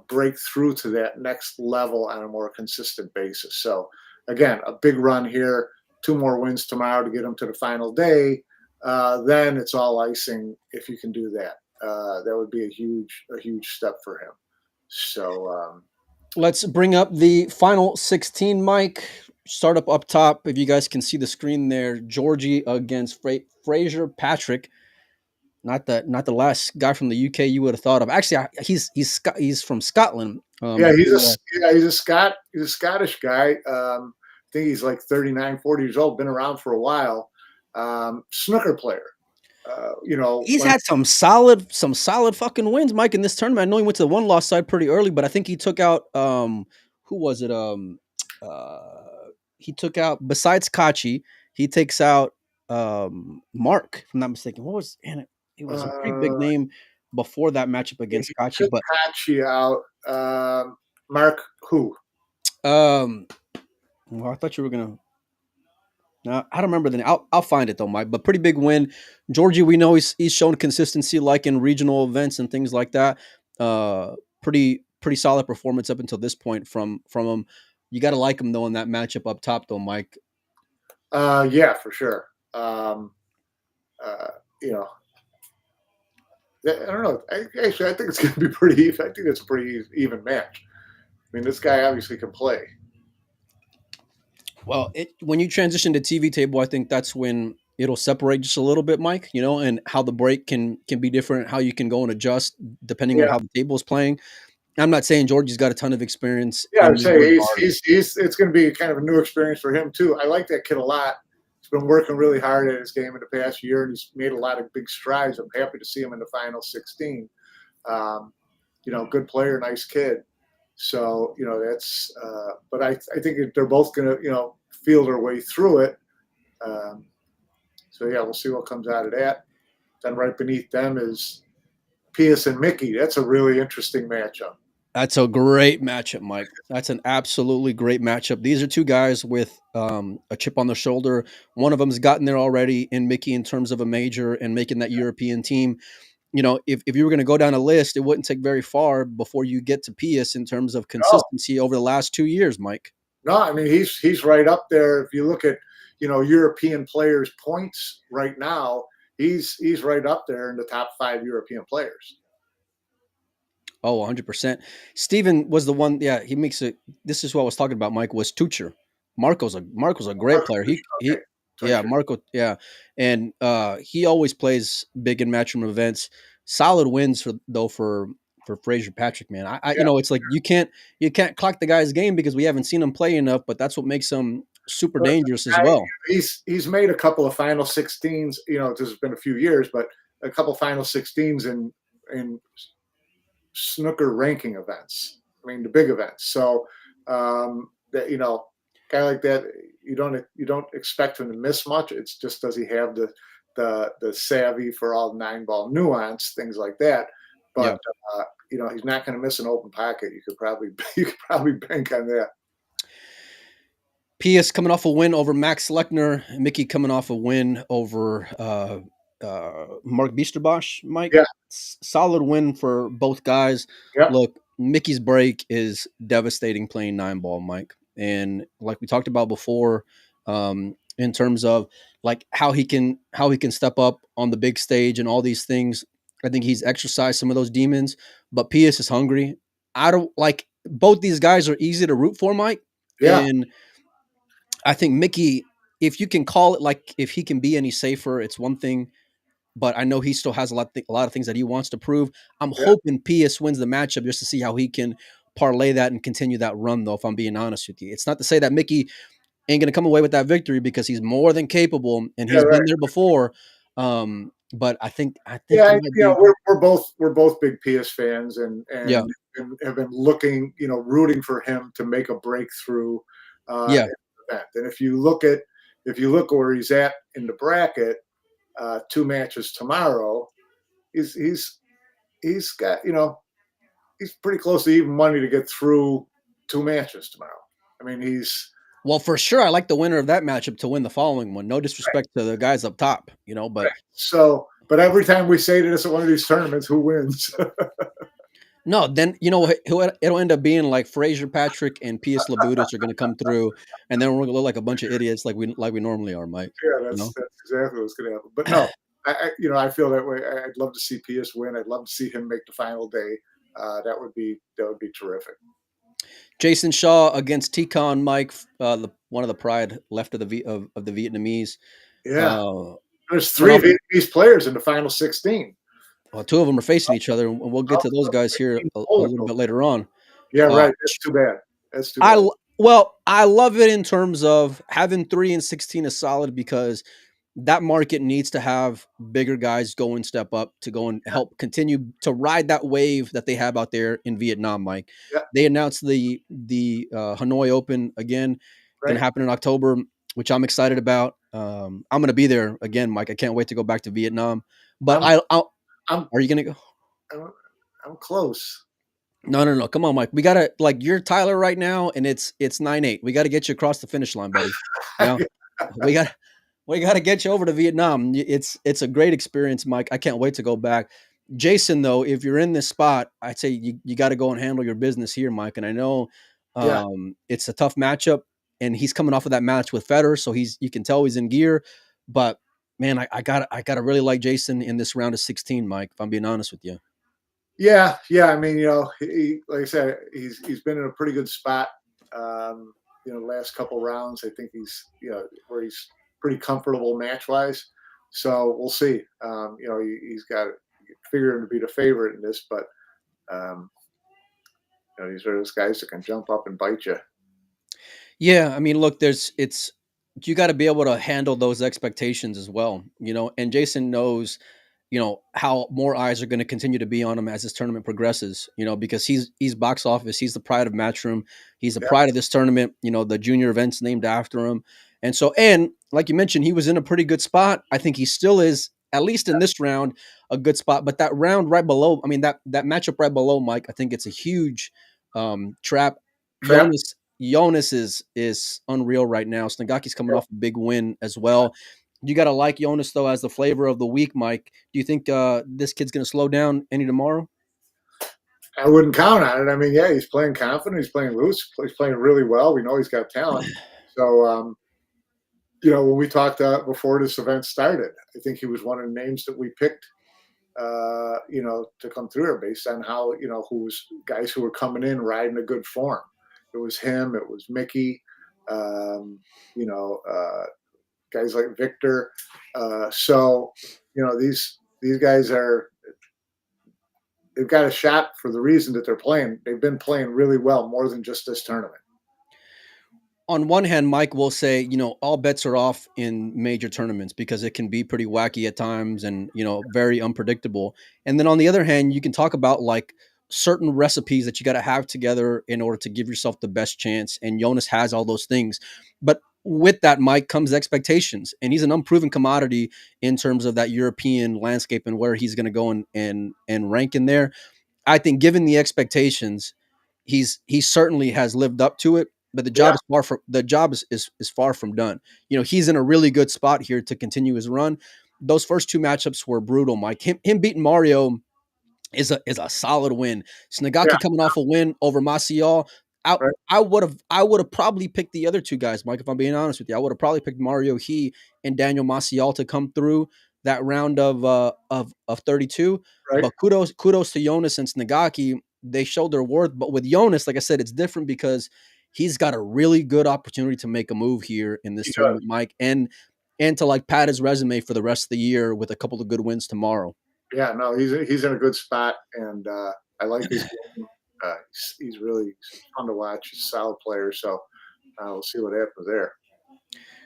[SPEAKER 3] break through to that next level on a more consistent basis. So again, a big run here, 2 more wins tomorrow to get him to the final day. Then it's all icing if you can do that. That would be a huge step for him. So
[SPEAKER 2] Let's bring up the final 16, Mike. Start up top. If you guys can see the screen there, Georgie against Fraser Patrick. Not the last guy from the UK you would have thought of. Actually, he's from Scotland.
[SPEAKER 3] He's a Scottish guy. I think he's like 39, 40 years old. Been around for a while. Snooker player.
[SPEAKER 2] He's had some solid fucking wins, Mike, in this tournament. I know he went to the one loss side pretty early, but I think he took out who was it? He took out, besides Kachi, he takes out Mark, if I'm not mistaken. What was it was a pretty big name before that matchup against Kachi, but
[SPEAKER 3] Kachi out. Mark who?
[SPEAKER 2] Well, I thought you were gonna. No, I don't remember the name. I'll find it though, Mike. But pretty big win. Georgie, we know he's shown consistency like in regional events and things like that. Pretty solid performance up until this point from him. You got to like him though in that matchup up top though, Mike.
[SPEAKER 3] Yeah, for sure. I don't know. Actually, I think it's going to be pretty even. I think it's a pretty even match. I mean, this guy obviously can play.
[SPEAKER 2] Well, when you transition to TV table, I think that's when it'll separate just a little bit, Mike, and how the break can be different, how you can go and adjust depending on how the table is playing. I'm not saying Georgie's got a ton of experience.
[SPEAKER 3] Yeah, I'd say it's going to be kind of a new experience for him too. I like that kid a lot. He's been working really hard at his game in the past year, and he's made a lot of big strides. I'm happy to see him in the final 16. Good player, nice kid. So, that's but I think they're both going to, feel their way through it. So, yeah, we'll see what comes out of that. Then right beneath them is Pius and Mickey. That's a really interesting matchup.
[SPEAKER 2] That's a great matchup, Mike. That's an absolutely great matchup. These are two guys with a chip on their shoulder. One of them's gotten there already in Mickey in terms of a major and making that European team. If you were going to go down a list, it wouldn't take very far before you get to Pius in terms of consistency over the last 2 years, Mike.
[SPEAKER 3] No, I mean, he's right up there. If you look at, European players' points right now, he's right up there in the top 5 European players.
[SPEAKER 2] Oh, 100%. Steven was the one. Yeah, he makes it. This is what I was talking about, Mike, was Tucher. Marco's a great player. Yeah, Marco. Yeah. And he always plays big in matchroom events. Solid wins for Fraser Patrick, man. It's like you can't clock the guy's game because we haven't seen him play enough, but that's what makes him super dangerous as well.
[SPEAKER 3] He's made a couple of final 16s, this has been a few years, but a couple of final 16s in snooker ranking events. I mean, the big events. So that guy like that, you don't expect him to miss much. It's just, does he have the savvy for all 9-ball nuance, things like that. But he's not going to miss an open pocket. You could probably bank on that.
[SPEAKER 2] Pius coming off a win over Max Lechner, Mickey coming off a win over Mark Biesterbosch. Mike, solid win for both guys.
[SPEAKER 3] Yep.
[SPEAKER 2] Look, Mickey's break is devastating playing 9-ball, Mike. And like we talked about before, in terms of like how he can step up on the big stage and all these things, I think he's exercised some of those demons. But Pius is hungry. I don't like both these guys are easy to root for, Mike.
[SPEAKER 3] Yeah.
[SPEAKER 2] And I think Mickey, if you can call it like if he can be any safer, it's one thing. But I know he still has a lot of things that he wants to prove. I'm hoping Pius wins the matchup just to see how he can parlay that and continue that run, though, if I'm being honest with you. It's not to say that Mickey ain't going to come away with that victory because he's more than capable and he's been there before. But I think
[SPEAKER 3] we're both big Pius fans and have been looking, rooting for him to make a breakthrough in the event. And if you look where he's at in the bracket, 2 matches tomorrow, he's got, he's pretty close to even money to get through 2 matches tomorrow. I mean,
[SPEAKER 2] well, for sure. I like the winner of that matchup to win the following one. No disrespect to the guys up top, but
[SPEAKER 3] but every time we say this at one of these tournaments, who wins?
[SPEAKER 2] No, then it'll end up being like Fraser Patrick and Pius Labutus are going to come through, and then we're going to look like a bunch of idiots like we normally are, Mike.
[SPEAKER 3] Yeah,
[SPEAKER 2] You know,
[SPEAKER 3] that's exactly what's going to happen. But no, I feel that way. I'd love to see Pius win. I'd love to see him make the final day. That would be terrific.
[SPEAKER 2] Jason Shaw against Ticon Mike, one of the pride left of the Vietnamese.
[SPEAKER 3] Yeah, there's
[SPEAKER 2] Coming
[SPEAKER 3] three
[SPEAKER 2] off,
[SPEAKER 3] Vietnamese players in the final 16.
[SPEAKER 2] well, two of them are facing each other, and we'll get to those guys here a little bit later on.
[SPEAKER 3] Yeah,
[SPEAKER 2] Uh,
[SPEAKER 3] right. That's too bad. That's too
[SPEAKER 2] I
[SPEAKER 3] bad.
[SPEAKER 2] well, I love it in terms of having 3 and 16 is solid because that market needs to have bigger guys go and step up to go and help continue to ride that wave that they have out there in Vietnam, Mike.
[SPEAKER 3] Yeah,
[SPEAKER 2] They announced the Hanoi Open again, going
[SPEAKER 3] right.
[SPEAKER 2] to happen in October, which I'm excited about. I'm going to be there again, Mike. I can't wait to go back to Vietnam. But
[SPEAKER 3] I'm I'm
[SPEAKER 2] are you going to go?
[SPEAKER 3] I'm, I'm close.
[SPEAKER 2] No. Come on, Mike. We gotta like you're Tyler right now, and it's 9-8. We got to get you across the finish line, buddy. You know, we got we got to get you over to Vietnam. It's a great experience, Mike. I can't wait to go back. Jason, though, if you're in this spot, I'd say you got to go and handle your business here, Mike. And I know
[SPEAKER 3] Yeah,
[SPEAKER 2] it's a tough matchup, and he's coming off of that match with Federer, so you can tell he's in gear. But man, I gotta really like Jason in this round of 16, Mike. If I'm being honest with you.
[SPEAKER 3] yeah. I mean, like I said, he's been in a pretty good spot. Last couple rounds, I think where he's pretty comfortable match wise. So we'll see. He's got figure him to be the favorite in this, but um, these are those guys that can jump up and bite you.
[SPEAKER 2] Yeah, I mean, look, you got to be able to handle those expectations as well, and Jason knows, how more eyes are going to continue to be on him as this tournament progresses, because he's box office, he's the pride of Matchroom, he's the
[SPEAKER 3] Yeah,
[SPEAKER 2] pride of this tournament, the junior events named after him. And like you mentioned, he was in a pretty good spot. I think he still is, at least in this round, a good spot, but that round right below, I mean, that matchup right below, Mike, I think it's a huge trap.
[SPEAKER 3] trap.
[SPEAKER 2] Jonas is unreal right now. Snagaki's coming off a big win as well. You got to like Jonas, though, as the flavor of the week, Mike. Do you think this kid's going to slow down any tomorrow?
[SPEAKER 3] I wouldn't count on it. I mean, yeah, he's playing confident. He's playing loose. He's playing really well. We know he's got talent. So, when we talked before this event started, I think he was one of the names that we picked, to come through here based on how, who was guys who were coming in riding a good form. It was him. It was Mickey. Um, you know, guys like Victor. So, these guys they've got a shot for the reason that they're playing. They've been playing really well, more than just this tournament.
[SPEAKER 2] On one hand, Mike will say, all bets are off in major tournaments because it can be pretty wacky at times and, very unpredictable. And then on the other hand, you can talk about like certain recipes that you got to have together in order to give yourself the best chance. And Jonas has all those things. But with that, Mike, comes expectations. And he's an unproven commodity in terms of that European landscape and where he's going to go and rank in there. I think given the expectations, he certainly has lived up to it, but
[SPEAKER 3] Yeah,
[SPEAKER 2] the job is far from done. He's in a really good spot here to continue his run. Those first 2 matchups were brutal, Mike. Him beating Mario is a solid win.
[SPEAKER 3] yeah,
[SPEAKER 2] Snagaki coming off a win over Maciel. I
[SPEAKER 3] right.
[SPEAKER 2] I would have probably picked the other 2 guys, Mike. If I'm being honest with you, I would have probably picked Mario He and Daniel Maciel to come through that round of 32.
[SPEAKER 3] Right.
[SPEAKER 2] But kudos to Jonas and Snagaki. They showed their worth. But with Jonas, like I said, it's different because he's got a really good opportunity to make a move here in this
[SPEAKER 3] He does.
[SPEAKER 2] tournament, Mike, and to like pad his resume for the rest of the year with a couple of good wins tomorrow.
[SPEAKER 3] Yeah, no, he's in a good spot, and I like his game. He's really fun to watch. He's a solid player, so we'll see what happens there.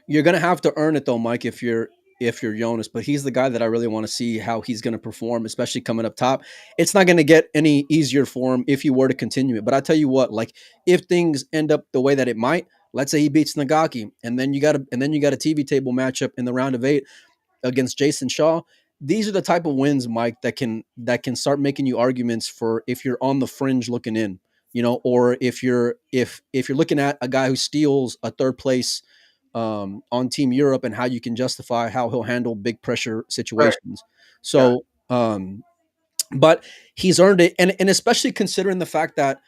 [SPEAKER 2] You're gonna have to earn it though, Mike, if you're Jonas, but he's the guy that I really want to see how he's going to perform, especially coming up top. It's not going to get any easier for him if you were to continue it. But I tell you what, like if things end up the way that it might, let's say he beats Nagaki, and then you got a TV table matchup in the round of 8 against Jason Shaw. These are the type of wins, Mike, that can start making you arguments for if you're on the fringe looking in, or if you're looking at a guy who steals a third place on Team Europe and how you can justify how he'll handle big pressure
[SPEAKER 3] Right.
[SPEAKER 2] situations.
[SPEAKER 3] Yeah.
[SPEAKER 2] So but he's earned it, and especially considering the fact that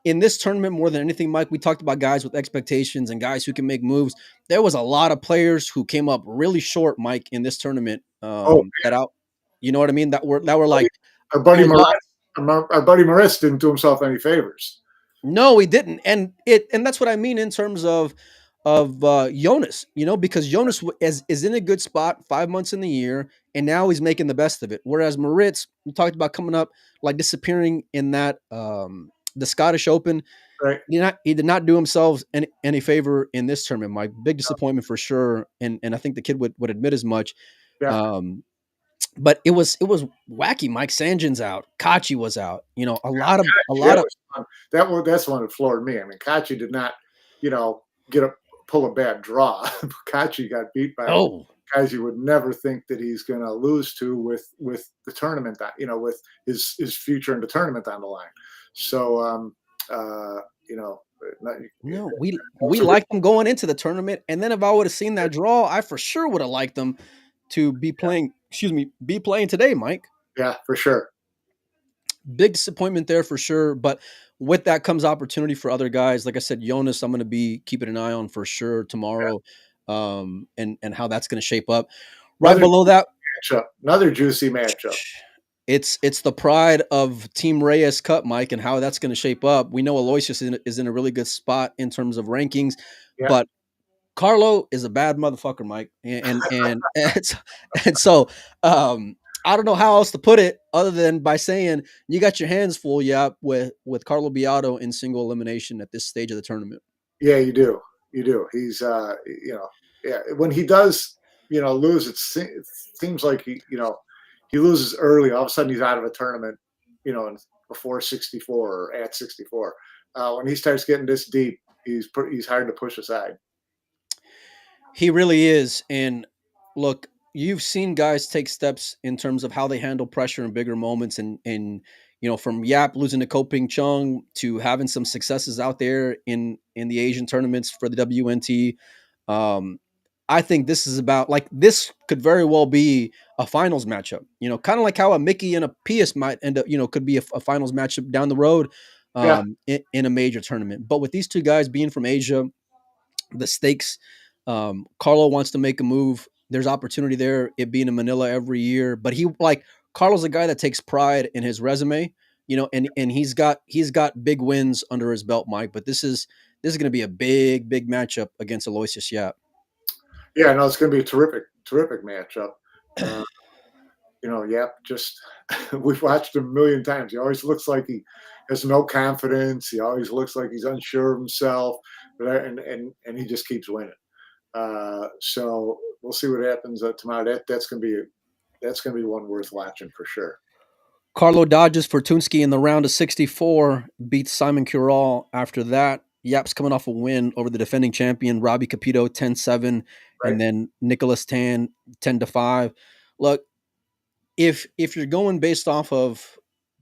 [SPEAKER 2] in this tournament, more than anything, Mike, we talked about guys with expectations and guys who can make moves. There was a lot of players who came up really short, Mike, in this tournament.
[SPEAKER 3] Oh,
[SPEAKER 2] That out, you know what I mean? That were
[SPEAKER 3] buddy,
[SPEAKER 2] like
[SPEAKER 3] our buddy
[SPEAKER 2] old
[SPEAKER 3] Moritz,
[SPEAKER 2] dogs.
[SPEAKER 3] our buddy Moritz didn't do himself any favors.
[SPEAKER 2] No, he didn't, and that's what I mean in terms of Jonas, because Jonas is in a good spot 5 months in the year, and now he's making the best of it. Whereas Moritz, we talked about coming up like disappearing in that the Scottish Open.
[SPEAKER 3] Right.
[SPEAKER 2] He did not do himself any favor in this tournament. My big disappointment for sure, and I think the kid would admit as much.
[SPEAKER 3] Yeah.
[SPEAKER 2] But it was wacky. Mike Sanjin's out. Kachi was out. A lot of
[SPEAKER 3] That's one that floored me. I mean, Kachi did not, pull a bad draw. Kachi got beat by guys you would never think that he's going to lose to with the tournament, with his future in the tournament on the line. So,
[SPEAKER 2] no, we liked him going into the tournament, and then if I would have seen that draw, I for sure would have liked them to be playing. Excuse me, be playing today, Mike.
[SPEAKER 3] Yeah, for sure.
[SPEAKER 2] Big disappointment there for sure, but with that comes opportunity for other guys. Like I said, Jonas, I'm going to be keeping an eye on for sure tomorrow, and how that's going to shape up. Right below that,
[SPEAKER 3] another juicy matchup.
[SPEAKER 2] It's the pride of Team Reyes Cup, Mike, and how that's going to shape up. We know Aloysius is in a really good spot in terms of rankings, but Carlo is a bad motherfucker, Mike, and so I don't know how else to put it other than by saying you got your hands full, with Carlo Biado in single elimination at this stage of the tournament.
[SPEAKER 3] Yeah, you do. He's when he does lose, it seems like he loses early. All of a sudden, he's out of a tournament, before 64 or at 64. When he starts getting this deep, he's hard to push aside.
[SPEAKER 2] He really is. And look, you've seen guys take steps in terms of how they handle pressure in bigger moments, and from Yap losing to Ko Ping Chung to having some successes out there in the Asian tournaments for the WNT. I think this is about, like, this could very well be a finals matchup, kind of like how a Mickey and a Pius might end up, could be a finals matchup down the road in a major tournament. But with these two guys being from Asia, the stakes, Carlo wants to make a move. There's opportunity there, it being in Manila every year. But Carlo's a guy that takes pride in his resume, and he's got big wins under his belt, Mike. But this is going to be a big matchup against Aloysius Yap.
[SPEAKER 3] Yeah, no, it's going to be a terrific matchup. Yap, just we've watched him a million times. He always looks like he has no confidence. He always looks like he's unsure of himself, and he just keeps winning. So we'll see what happens tomorrow. That's going to be one worth watching for sure.
[SPEAKER 2] Carlo dodges Fortunski in the round of 64, beats Simon Curral after that. Yap's coming off a win over the defending champion, Robbie Capito, 10-7, and then Nicholas Tan, 10-5. Look, if you're going based off of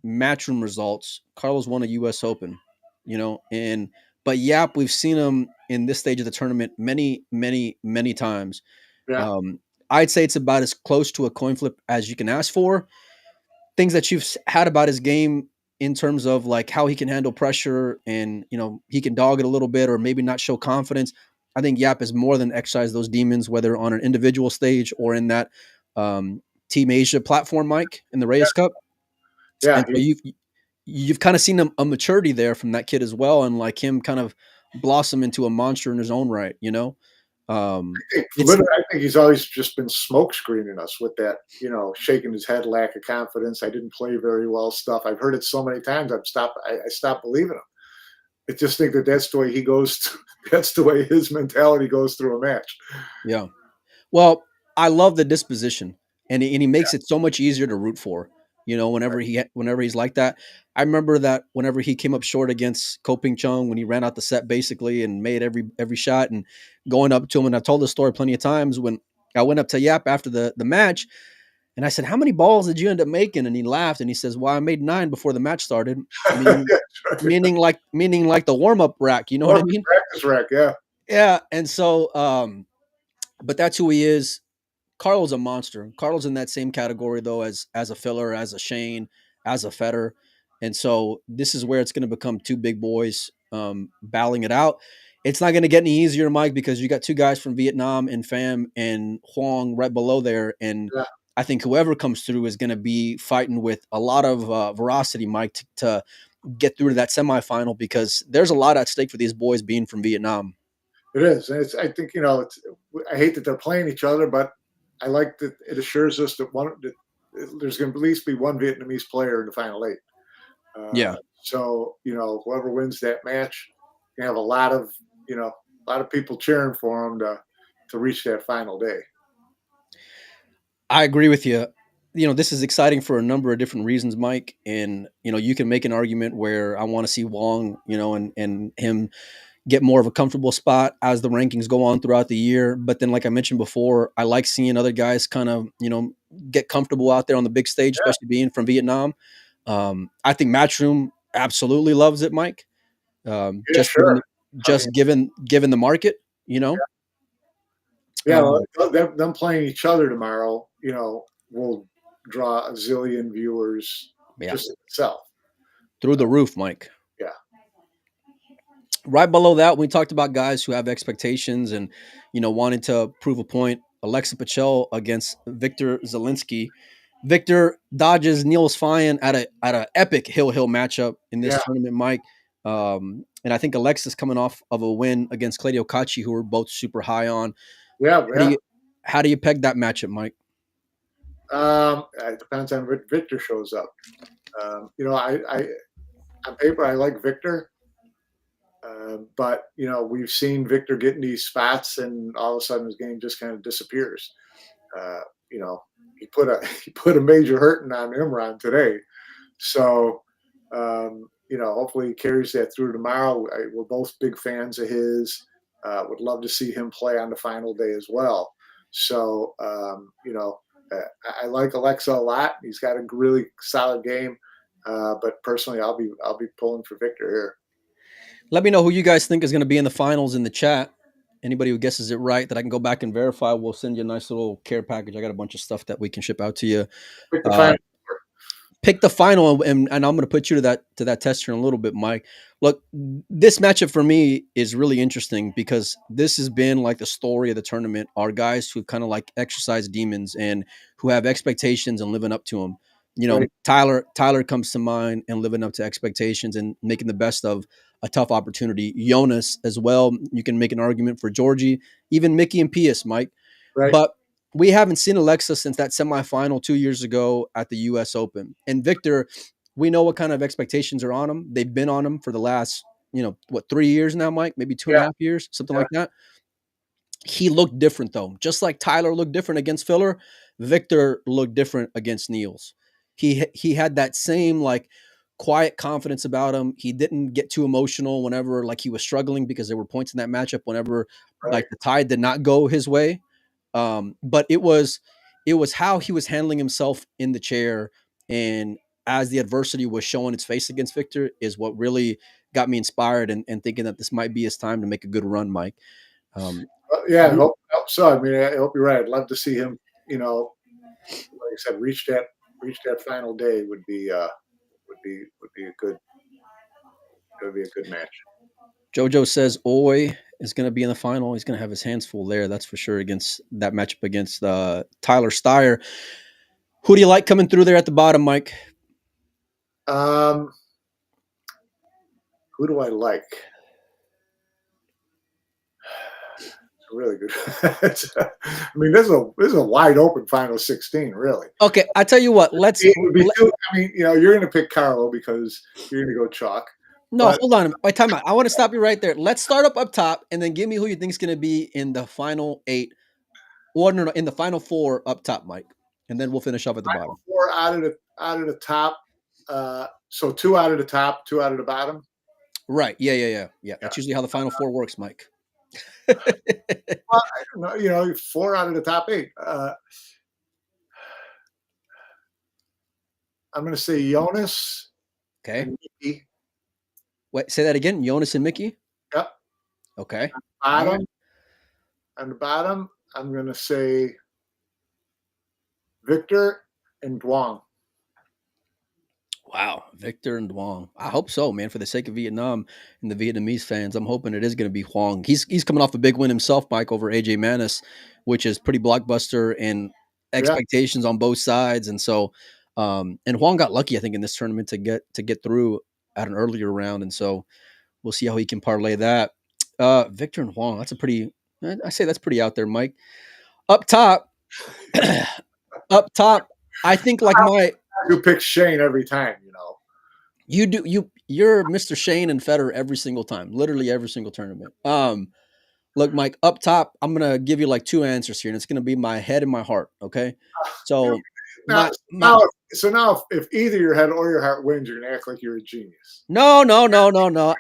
[SPEAKER 2] matchroom results, Carlo's won a U.S. Open, but Yap, we've seen him in this stage of the tournament many, many, many times.
[SPEAKER 3] Yeah.
[SPEAKER 2] I'd say it's about as close to a coin flip as you can ask for. Things that you've had about his game in terms of like how he can handle pressure and, he can dog it a little bit or maybe not show confidence. I think Yap has more than exercised those demons, whether on an individual stage or in that Team Asia platform, Mike, in the Reyes Cup.
[SPEAKER 3] Yeah.
[SPEAKER 2] And so you've kind of seen a maturity there from that kid as well, and like him kind of blossom into a monster in his own right,
[SPEAKER 3] I think he's always just been smoke screening us with that, shaking his head, lack of confidence. I didn't play very well stuff. I've heard it so many times. I stopped believing him. I just think that's the way he goes. That's the way his mentality goes through a match.
[SPEAKER 2] Yeah. Well, I love the disposition, and he makes it so much easier to root for. Whenever he's like that. I remember that whenever he came up short against Ko Ping Chung, when he ran out the set basically and made every shot, and going up to him, and I've told this story plenty of times, when I went up to Yap after the match, and I said, "How many balls did you end up making?" And he laughed and he says, "Well, I made 9 before the match started," meaning like the warm up rack. You know what I mean?
[SPEAKER 3] Practice rack, yeah.
[SPEAKER 2] Yeah, and so, but that's who he is. Carlo's a monster. Carlo's in that same category though as a filler, as a Shane, as a Feder. And so this is where it's going to become two big boys battling it out. It's not going to get any easier, Mike, because you got two guys from Vietnam and Pham and Huang right below there. And
[SPEAKER 3] Yeah.
[SPEAKER 2] I think whoever comes through is going to be fighting with a lot of veracity, Mike, to get through to that semifinal, because there's a lot at stake for these boys being from Vietnam.
[SPEAKER 3] It is. And I think, I hate that they're playing each other, but I like that it assures us that there's going to at least be one Vietnamese player in the final 8.
[SPEAKER 2] Yeah.
[SPEAKER 3] So, whoever wins that match, you have a lot of people cheering for them to reach that final day.
[SPEAKER 2] I agree with you. This is exciting for a number of different reasons, Mike. And, you can make an argument where I want to see Wong, and him get more of a comfortable spot as the rankings go on throughout the year. But then, like I mentioned before, I like seeing other guys kind of, get comfortable out there on the big stage, especially being from Vietnam. I think Matchroom absolutely loves it, Mike. Given the market,
[SPEAKER 3] Yeah, them playing each other tomorrow, will draw a zillion viewers just itself.
[SPEAKER 2] Through the roof, Mike.
[SPEAKER 3] Yeah.
[SPEAKER 2] Right below that, we talked about guys who have expectations and, wanting to prove a point. Alexa Pachel against Victor Zelinsky. Victor dodges Niels Fyan at a epic hill matchup in this tournament, Mike. And I think Alexa's coming off of a win against Claudio Cacci, who we're both super high on.
[SPEAKER 3] Yeah.
[SPEAKER 2] How do you peg that matchup, Mike?
[SPEAKER 3] It depends on what Victor shows up. I on paper I like Victor, but we've seen Victor get in these spots, and all of a sudden his game just kind of disappears. He put a major hurting on Imran today, so hopefully he carries that through tomorrow. We're both big fans of his. Would love to see him play on the final day as well. So I like Alexa a lot. He's got a really solid game, but personally, I'll be pulling for Victor here.
[SPEAKER 2] Let me know who you guys think is going to be in the finals in the chat. Anybody who guesses it right that I can go back and verify, we'll send you a nice little care package. I got a bunch of stuff that we can ship out to you. Pick the final, and I'm going to put you to that test here in a little bit, Mike. Look, this matchup for me is really interesting because this has been like the story of the tournament. Are guys who kind of like exercise demons and who have expectations and living up to them. Right. Tyler comes to mind and living up to expectations and making the best of a tough opportunity. Jonas as well. You can make an argument for Georgie, even Mickey and Pius, Mike. Right. But we haven't seen Alexa since that semifinal 2 years ago at the U.S. Open. And Victor, we know what kind of expectations are on him. They've been on him for the last, 3 years now, Mike? Maybe 2.5 years, something like that. He looked different, though. Just like Tyler looked different against Filler, Victor looked different against Niels. He had that same, quiet confidence about him. He didn't get too emotional whenever, he was struggling because there were points in that matchup whenever, the tide did not go his way. But it was how he was handling himself in the chair, and as the adversity was showing its face against Victor is what really got me inspired and thinking that this might be his time to make a good run, Mike.
[SPEAKER 3] I hope so. I mean, I hope you're right. I'd love to see him, like I said, reach that final day would be a good match.
[SPEAKER 2] Jojo says Oy is going to be in the final. He's going to have his hands full there. That's for sure against that matchup against Tyler Steyer. Who do you like coming through there at the bottom, Mike?
[SPEAKER 3] Who do I like? It's really good. I mean, this is a wide open final 16, really.
[SPEAKER 2] Okay, I tell you what.
[SPEAKER 3] You're going to pick Carlo because you're going to go chalk.
[SPEAKER 2] No, hold on. Wait, time out. I want to stop you right there. Let's start up top, and then give me who you think is going to be in the final 8, or no, in the final 4 up top, Mike, and then we'll finish up at the bottom.
[SPEAKER 3] 4 out of the top. So 2 out of the top, 2 out of the bottom.
[SPEAKER 2] Right. Yeah. That's usually how the final 4 works, Mike.
[SPEAKER 3] Well, 4 out of the top 8. I'm going to say Jonas.
[SPEAKER 2] Okay.
[SPEAKER 3] And Mickey.
[SPEAKER 2] Wait, say that again. Jonas and Mickey.
[SPEAKER 3] Yep.
[SPEAKER 2] Okay.
[SPEAKER 3] On the bottom, I'm going to say Victor and Duong.
[SPEAKER 2] Wow, Victor and Duong. I hope so, man. For the sake of Vietnam and the Vietnamese fans, I'm hoping it is going to be Huang. He's coming off a big win himself, Mike, over AJ Manis, which is pretty blockbuster and
[SPEAKER 3] Yeah.
[SPEAKER 2] expectations on both sides. And so, and Huang got lucky, I think, in this tournament to get through at an earlier round. And so we'll see how he can parlay that. Victor and Huang, that's a pretty. I say that's pretty out there, Mike. Up top, up top. I think like my
[SPEAKER 3] Who picks Shane every time,
[SPEAKER 2] you're Mr. Shane and Federer every single time, literally every single tournament. Look, Mike, up top, I'm gonna give you like two answers here, and it's gonna be my head and my heart. Okay, so
[SPEAKER 3] Now,
[SPEAKER 2] my
[SPEAKER 3] now, if either your head or your heart wins, you're gonna act like you're a genius.
[SPEAKER 2] no.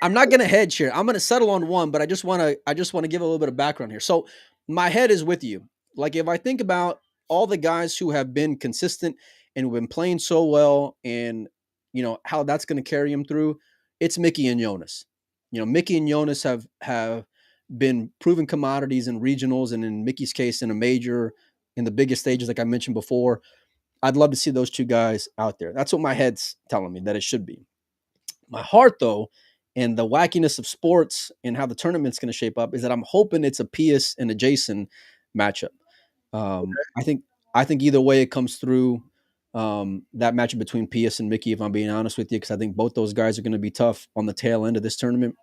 [SPEAKER 2] I'm not gonna hedge here. I'm gonna settle on one, but I just wanna give a little bit of background here. So my head is with you. Like if I think about all the guys who have been consistent and who've been playing so well, and how that's gonna carry them through, it's Mickey and Jonas. Mickey and Jonas have been proven commodities in regionals, and in Mickey's case, in a major, in the biggest stages, like I mentioned before. I'd love to see those two guys out there. That's what my head's telling me that it should be. My heart, though, and the wackiness of sports and how the tournament's going to shape up is that I'm hoping it's a Pius and a Jason matchup. I think either way it comes through, that matchup between Pius and Mickey, if I'm being honest with you, because I think both those guys are going to be tough on the tail end of this tournament.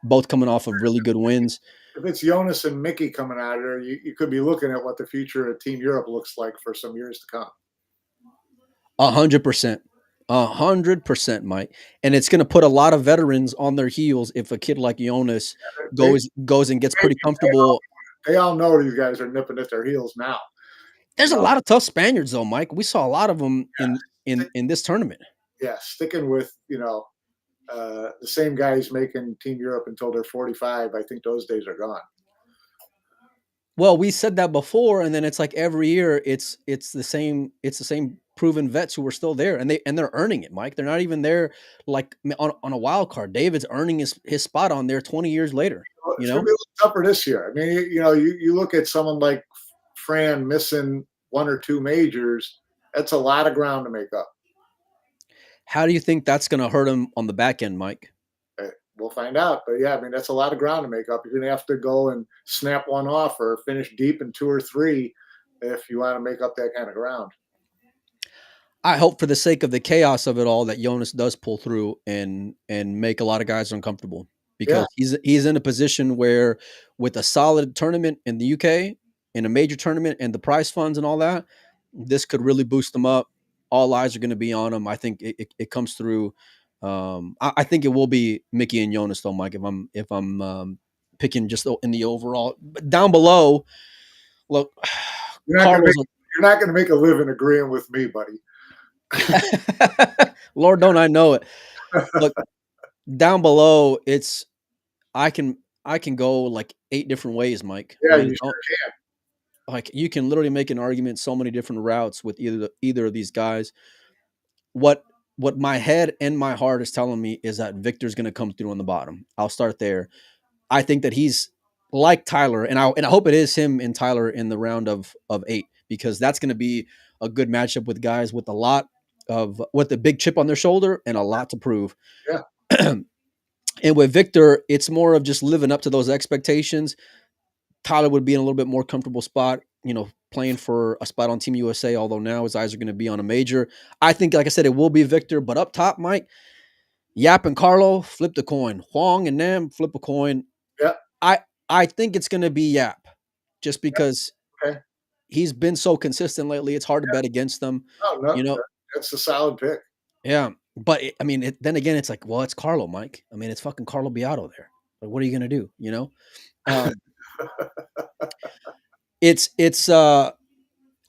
[SPEAKER 2] Both coming off of really good wins.
[SPEAKER 3] If it's Jonas and Mickey coming out of there, you could be looking at what the future of Team Europe looks like for some years to come.
[SPEAKER 2] 100%. 100%, and it's going to put a lot of veterans on their heels if a kid like Jonas goes and gets pretty comfortable.
[SPEAKER 3] They all know these guys are nipping at their heels now.
[SPEAKER 2] There's a lot of tough Spaniards, though, Mike. We saw a lot of them in this tournament.
[SPEAKER 3] Yeah, sticking with the same guys making Team Europe until they're 45. I think those days are gone.
[SPEAKER 2] Well, we said that before, and then it's like every year it's the same proven vets who are still there, and they're earning it, Mike. They're not even there like on a wild card. David's earning his spot on there 20 years later.
[SPEAKER 3] It's gonna be a little tougher this year. I mean, you look at someone like Fran missing one or two majors. That's a lot of ground to make up.
[SPEAKER 2] How do you think that's going to hurt him on the back end, Mike?
[SPEAKER 3] We'll find out. But yeah, I mean, that's a lot of ground to make up. You're going to have to go and snap one off or finish deep in two or three if you want to make up that kind of ground.
[SPEAKER 2] I hope for the sake of the chaos of it all that Jonas does pull through and make a lot of guys uncomfortable, because he's in a position where, with a solid tournament in the UK, in a major tournament and the prize funds and all that, this could really boost them up. All eyes are going to be on him. I think it comes through. I think it will be Mickey and Jonas, though, Mike. If I'm picking just in the overall, but down below, look,
[SPEAKER 3] you're not going to make a living agreeing with me, buddy.
[SPEAKER 2] Lord, don't I know it? Look, down below, I can go like 8 different ways, Mike.
[SPEAKER 3] Yeah, you sure can.
[SPEAKER 2] Like you can literally make an argument so many different routes with either of these guys. What my head and my heart is telling me is that Victor's going to come through on the bottom. I'll start there. I think that he's like Tyler, and I hope it is him and Tyler in the round of 8, because that's going to be a good matchup with guys with a big chip on their shoulder and a lot to prove.
[SPEAKER 3] Yeah.
[SPEAKER 2] And with Victor, it's more of just living up to those expectations. Tyler would be in a little bit more comfortable spot, playing for a spot on Team USA, although now his eyes are going to be on a major. I think, like I said, it will be Victor, but up top, Mike, Yap and Carlo, flip the coin. Huang and Nam, flip a coin.
[SPEAKER 3] Yeah.
[SPEAKER 2] I think it's going to be Yap, just because he's been so consistent lately. It's hard to bet against them.
[SPEAKER 3] No, that's a solid pick. Yeah.
[SPEAKER 2] But then again, it's like, well, it's Carlo, Mike. I mean, it's fucking Carlo Beato there. Like, what are you going to do? It's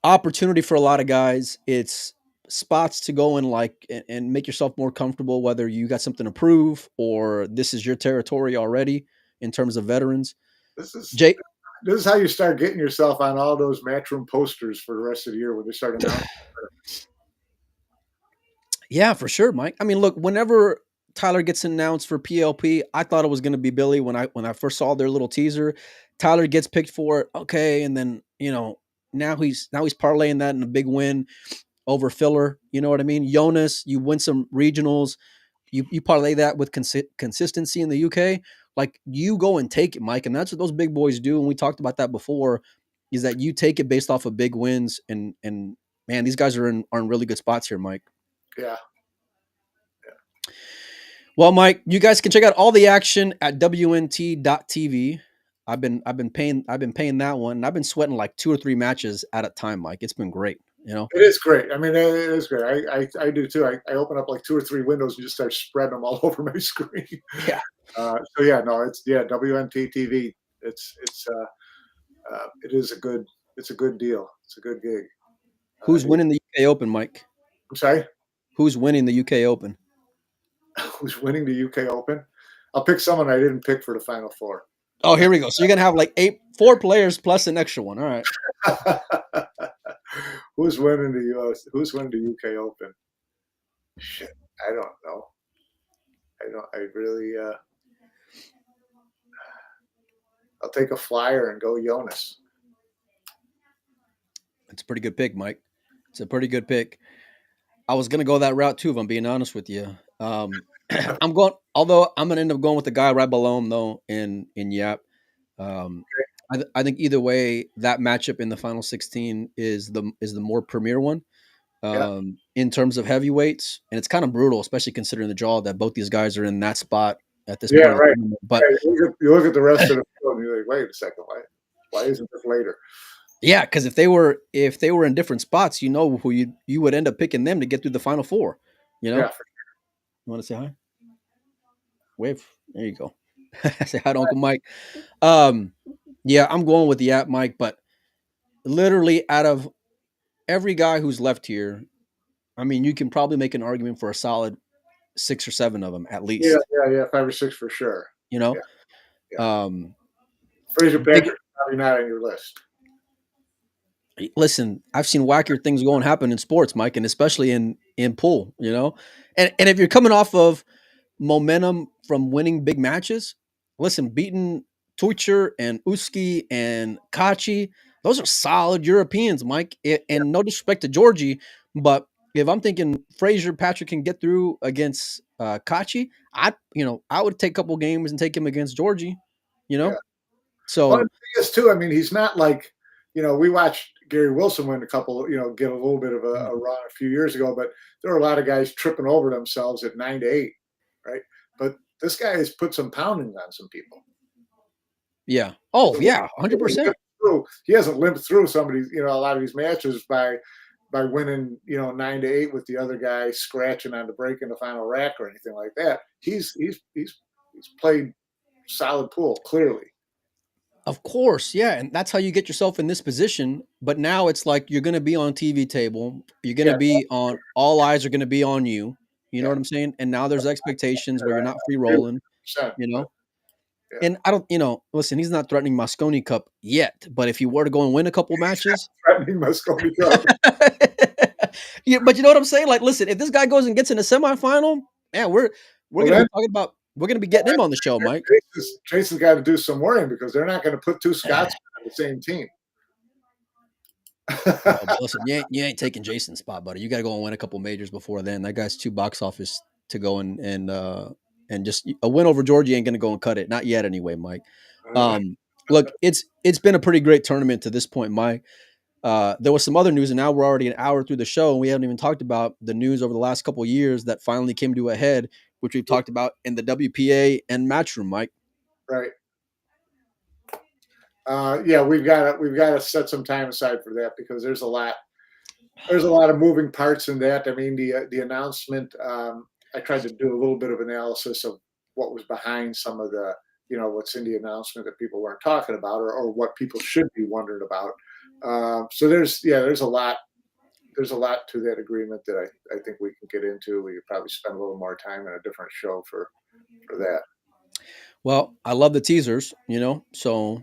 [SPEAKER 2] opportunity for a lot of guys. It's spots to go and make yourself more comfortable, whether you got something to prove or this is your territory already in terms of veterans.
[SPEAKER 3] This is how you start getting yourself on all those Matchroom posters for the rest of the year when they start announcing.
[SPEAKER 2] Yeah, for sure, Mike. I mean, look, whenever Tyler gets announced for PLP, I thought it was going to be Billy when I first saw their little teaser. Tyler gets picked for it, okay, and then now he's parlaying that in a big win. over filler. You know what I mean? Jonas, you win some regionals. You parlay that with consistency in the UK. Like you go and take it, Mike, and that's what those big boys do. And we talked about that before. Is that you take it based off of big wins, and man, these guys are in really good spots here, Mike.
[SPEAKER 3] Yeah.
[SPEAKER 2] Well, Mike, you guys can check out all the action at WNT.tv. I've been paying that one, and I've been sweating like 2 or 3 matches at a time, Mike. It's been great, you know.
[SPEAKER 3] It is great. I mean, it is great. I do too. I open up like 2 or 3 windows and just start spreading them all over my screen.
[SPEAKER 2] Yeah.
[SPEAKER 3] So yeah, no, it's WNT TV. It is a good deal. It's a good gig.
[SPEAKER 2] Who's winning the UK Open, Mike?
[SPEAKER 3] I'm sorry.
[SPEAKER 2] Who's winning the UK Open?
[SPEAKER 3] Who's winning the UK Open? I'll pick someone I didn't pick for the Final Four.
[SPEAKER 2] Oh, here we go. So you're gonna have like 4 players plus an extra one. All right.
[SPEAKER 3] Who's winning the US? Who's winning the UK Open? Shit, I don't know. I really. I'll take a flyer and go Jonas.
[SPEAKER 2] It's a pretty good pick, Mike. It's a pretty good pick. I was gonna go that route too, if I'm being honest with you. I'm going, although I'm gonna end up going with the guy right below him though, in Yap. I think either way, that matchup in the final 16 is the more premier one. In terms of heavyweights, and it's kind of brutal, especially considering the draw that both these guys are in that spot at this point.
[SPEAKER 3] Right.
[SPEAKER 2] But
[SPEAKER 3] you look at the rest of the field and you're like, wait a second, why isn't this later?
[SPEAKER 2] Yeah, because if they were in different spots, you know who you would end up picking them to get through the Final Four. You know.
[SPEAKER 3] Yeah, for sure.
[SPEAKER 2] You want to say hi? Wave. There you go. Say hi to Uncle Mike. Yeah, I'm going with the app, Mike, but literally out of every guy who's left here, I mean, you can probably make an argument for a solid 6 or 7 of them at least.
[SPEAKER 3] Yeah, 5 or 6 for sure.
[SPEAKER 2] You know?
[SPEAKER 3] Yeah. Fraser Patrick's probably not on your list.
[SPEAKER 2] Listen, I've seen wackier things go and happen in sports, Mike, and especially in pool, you know? And if you're coming off of momentum from winning big matches, listen, beating Tucher and Uski and Kachi, those are solid Europeans, Mike. And no disrespect to Georgie, but if I'm thinking Fraser Patrick can get through against Kachi, I would take a couple games and take him against Georgie, you know?
[SPEAKER 3] Yeah.
[SPEAKER 2] So
[SPEAKER 3] the thing is too, I mean, he's not like, we watched Gary Wilson win a couple, get a little bit of a run a few years ago, but there are a lot of guys tripping over themselves at 9-8, right? But this guy has put some pounding on some people.
[SPEAKER 2] Yeah. Oh, yeah, 100%.
[SPEAKER 3] He hasn't limped through some of these, a lot of these matches by winning, 9-8 with the other guy scratching on the break in the final rack or anything like that. He's played solid pool, clearly.
[SPEAKER 2] Of course, yeah, and that's how you get yourself in this position. But now it's like you're going to be on TV table. You're going to be on. All eyes are going to be on you. You know what I'm saying? And now there's expectations where you're not free rolling. You know, and I don't. Listen, he's not threatening Mosconi Cup yet. But if he were to go and win a couple matches,
[SPEAKER 3] threatening Mosconi Cup.
[SPEAKER 2] Yeah, but you know what I'm saying? Like, listen, if this guy goes and gets in a semifinal, man, we're going to be talking about. We're going to be getting him on the show, Mike.
[SPEAKER 3] Jason's got to do some worrying because they're not going to put 2 Scots on the same team.
[SPEAKER 2] Listen, you ain't taking Jason's spot, buddy. You got to go and win a couple majors before then. That guy's too box office to go and just a win over Georgia ain't going to go and cut it. Not yet, anyway, Mike. Look, it's been a pretty great tournament to this point, Mike. There was some other news, and now we're already an hour through the show, and we haven't even talked about the news over the last couple of years that finally came to a head, which we've talked about in the WPA and Matchroom, Mike.
[SPEAKER 3] Right. We've got to set some time aside for that because there's a lot of moving parts in that. I mean, the announcement. I tried to do a little bit of analysis of what was behind some of the, what's in the announcement that people weren't talking about, or what people should be wondering about. So there's a lot to that agreement that I think we can get into. We could probably spend a little more time in a different show for that.
[SPEAKER 2] Well, I love the teasers, so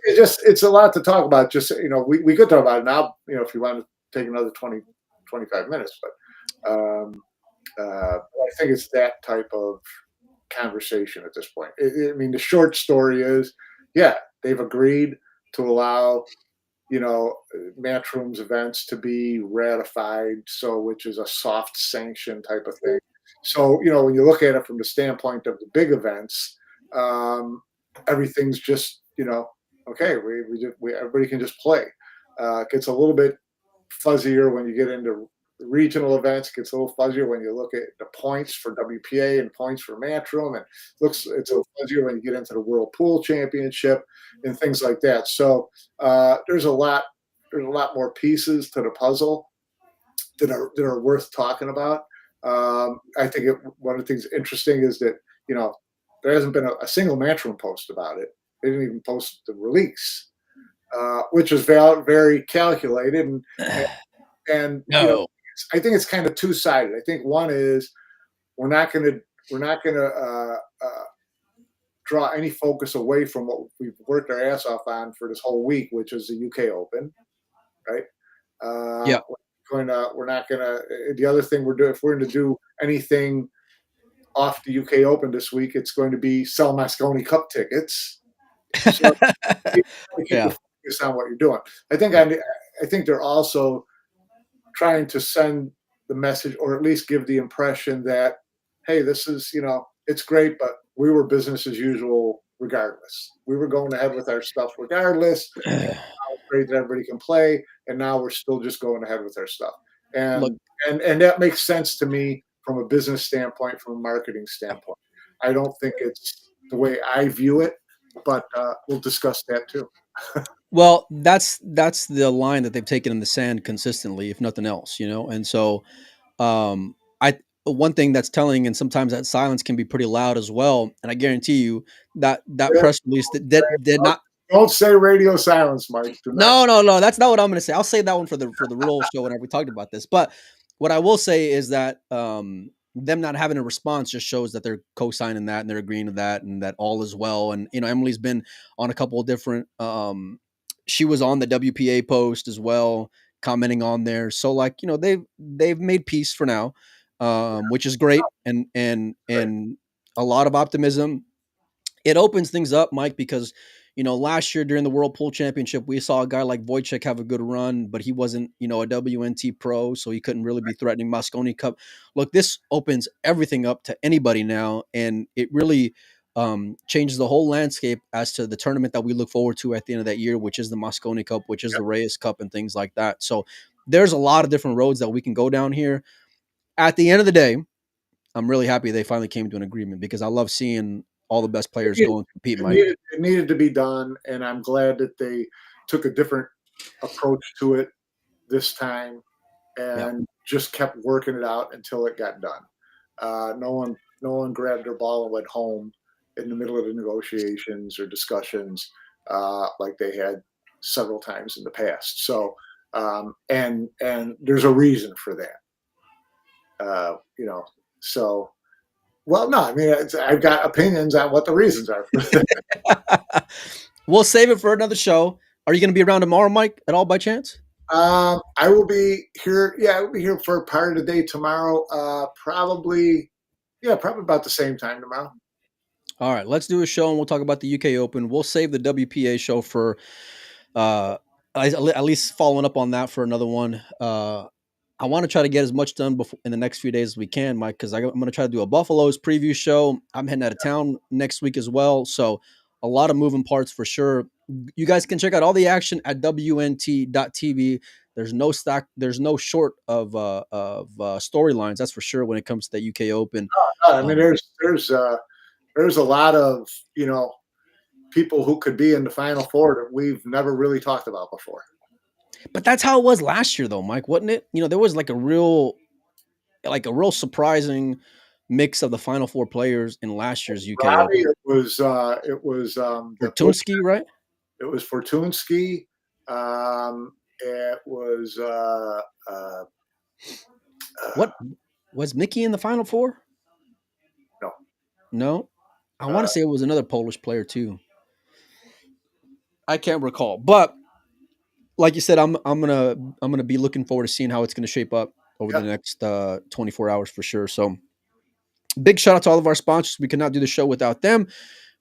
[SPEAKER 3] it's a lot to talk about. Just, we could talk about it now, if you want to take another 20, 25 minutes, but I think it's that type of conversation at this point. I mean, the short story is, they've agreed to allow Matchroom's events to be ratified, so which is a soft sanction type of thing. So when you look at it from the standpoint of the big events, everything's just okay. We everybody can just play. It gets a little bit fuzzier when you get into regional events. It gets a little fuzzier when you look at the points for WPA and points for Matchroom, and it's a little fuzzier when you get into the World Pool Championship and things like that. So there's a lot more pieces to the puzzle that are worth talking about. I think one of the things interesting is that there hasn't been a single Matchroom post about it. They didn't even post the release, which is very calculated and
[SPEAKER 2] No.
[SPEAKER 3] I think it's kind of two-sided. I think one is we're not going to draw any focus away from what we've worked our ass off on for this whole week, which is the UK Open, right?
[SPEAKER 2] Yeah.
[SPEAKER 3] We're not gonna. The other thing we're doing, if we're going to do anything off the UK Open this week, it's going to be sell Mosconi Cup tickets. So keep
[SPEAKER 2] Yeah.
[SPEAKER 3] the focus on what you're doing. I think they're also trying to send the message, or at least give the impression that, hey, this is it's great, but we were business as usual regardless. We were going ahead with our stuff regardless. It's great that everybody can play, and now we're still just going ahead with our stuff. And
[SPEAKER 2] Look,
[SPEAKER 3] and that makes sense to me from a business standpoint, from a marketing standpoint. I don't think it's the way I view it, but we'll discuss that too.
[SPEAKER 2] well, that's the line that they've taken in the sand consistently, if nothing else, and so I one thing that's telling, and sometimes that silence can be pretty loud as well. And I guarantee you that press release that did not.
[SPEAKER 3] Don't say radio silence, Mike.
[SPEAKER 2] No. That's not what I'm going to say. I'll say that one for the real show whenever we talked about this. But what I will say is that them not having a response just shows that they're co-signing that and they're agreeing to that and that all is well. And Emily's been on a couple of different. She was on the WPA post as well, commenting on there. So they've made peace for now, which is great, and a lot of optimism. It opens things up, Mike, because last year during the World Pool Championship, we saw a guy like Wojciech have a good run, but he wasn't, a WNT pro, so he couldn't really be threatening Mosconi Cup. Look, this opens everything up to anybody now, and it really changes the whole landscape as to the tournament that we look forward to at the end of that year, which is the Mosconi Cup, which is the Reyes Cup, and things like that. So there's a lot of different roads that we can go down here. At the end of the day, I'm really happy they finally came to an agreement, because I love seeing all the best players go and compete, Mike.
[SPEAKER 3] It needed to be done, and I'm glad that they took a different approach to it this time and just kept working it out until it got done. No one grabbed their ball and went home in the middle of the negotiations or discussions like they had several times in the past. So, and there's a reason for that. So. Well, no, I mean, I've got opinions on what the reasons are for that.
[SPEAKER 2] We'll save it for another show. Are you going to be around tomorrow, Mike, at all by chance?
[SPEAKER 3] I will be here. Yeah, I will be here for part of the day tomorrow. Probably about the same time tomorrow.
[SPEAKER 2] All right, let's do a show and we'll talk about the UK Open. We'll save the WPA show for at least following up on that for another one. I want to try to get as much done in the next few days as we can, Mike, because I'm going to try to do a Buffaloes preview show. I'm heading out of town next week as well. So a lot of moving parts for sure. You guys can check out all the action at WNT.tv. There's no short of storylines, that's for sure, when it comes to the UK Open.
[SPEAKER 3] I mean, there's a lot of people who could be in the Final Four that we've never really talked about before.
[SPEAKER 2] But that's how it was last year, though, Mike, wasn't it? There was like a real surprising mix of the Final Four players in last year's UK
[SPEAKER 3] Robbie,
[SPEAKER 2] Open.
[SPEAKER 3] It was
[SPEAKER 2] Fortunsky, right?
[SPEAKER 3] It was Fortunsky. It was
[SPEAKER 2] what was Mickey in the Final Four? No. I want to say it was another Polish player too. I can't recall, but like you said, I'm gonna be looking forward to seeing how it's gonna shape up over the next 24 hours for sure. So big shout out to all of our sponsors. We could not do the show without them.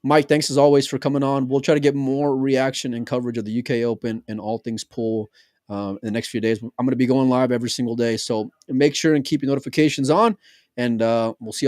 [SPEAKER 2] Mike, thanks as always for coming on. We'll try to get more reaction and coverage of the UK Open and all things pool in the next few days. I'm going to be going live every single day, so make sure and keep your notifications on, and we'll see you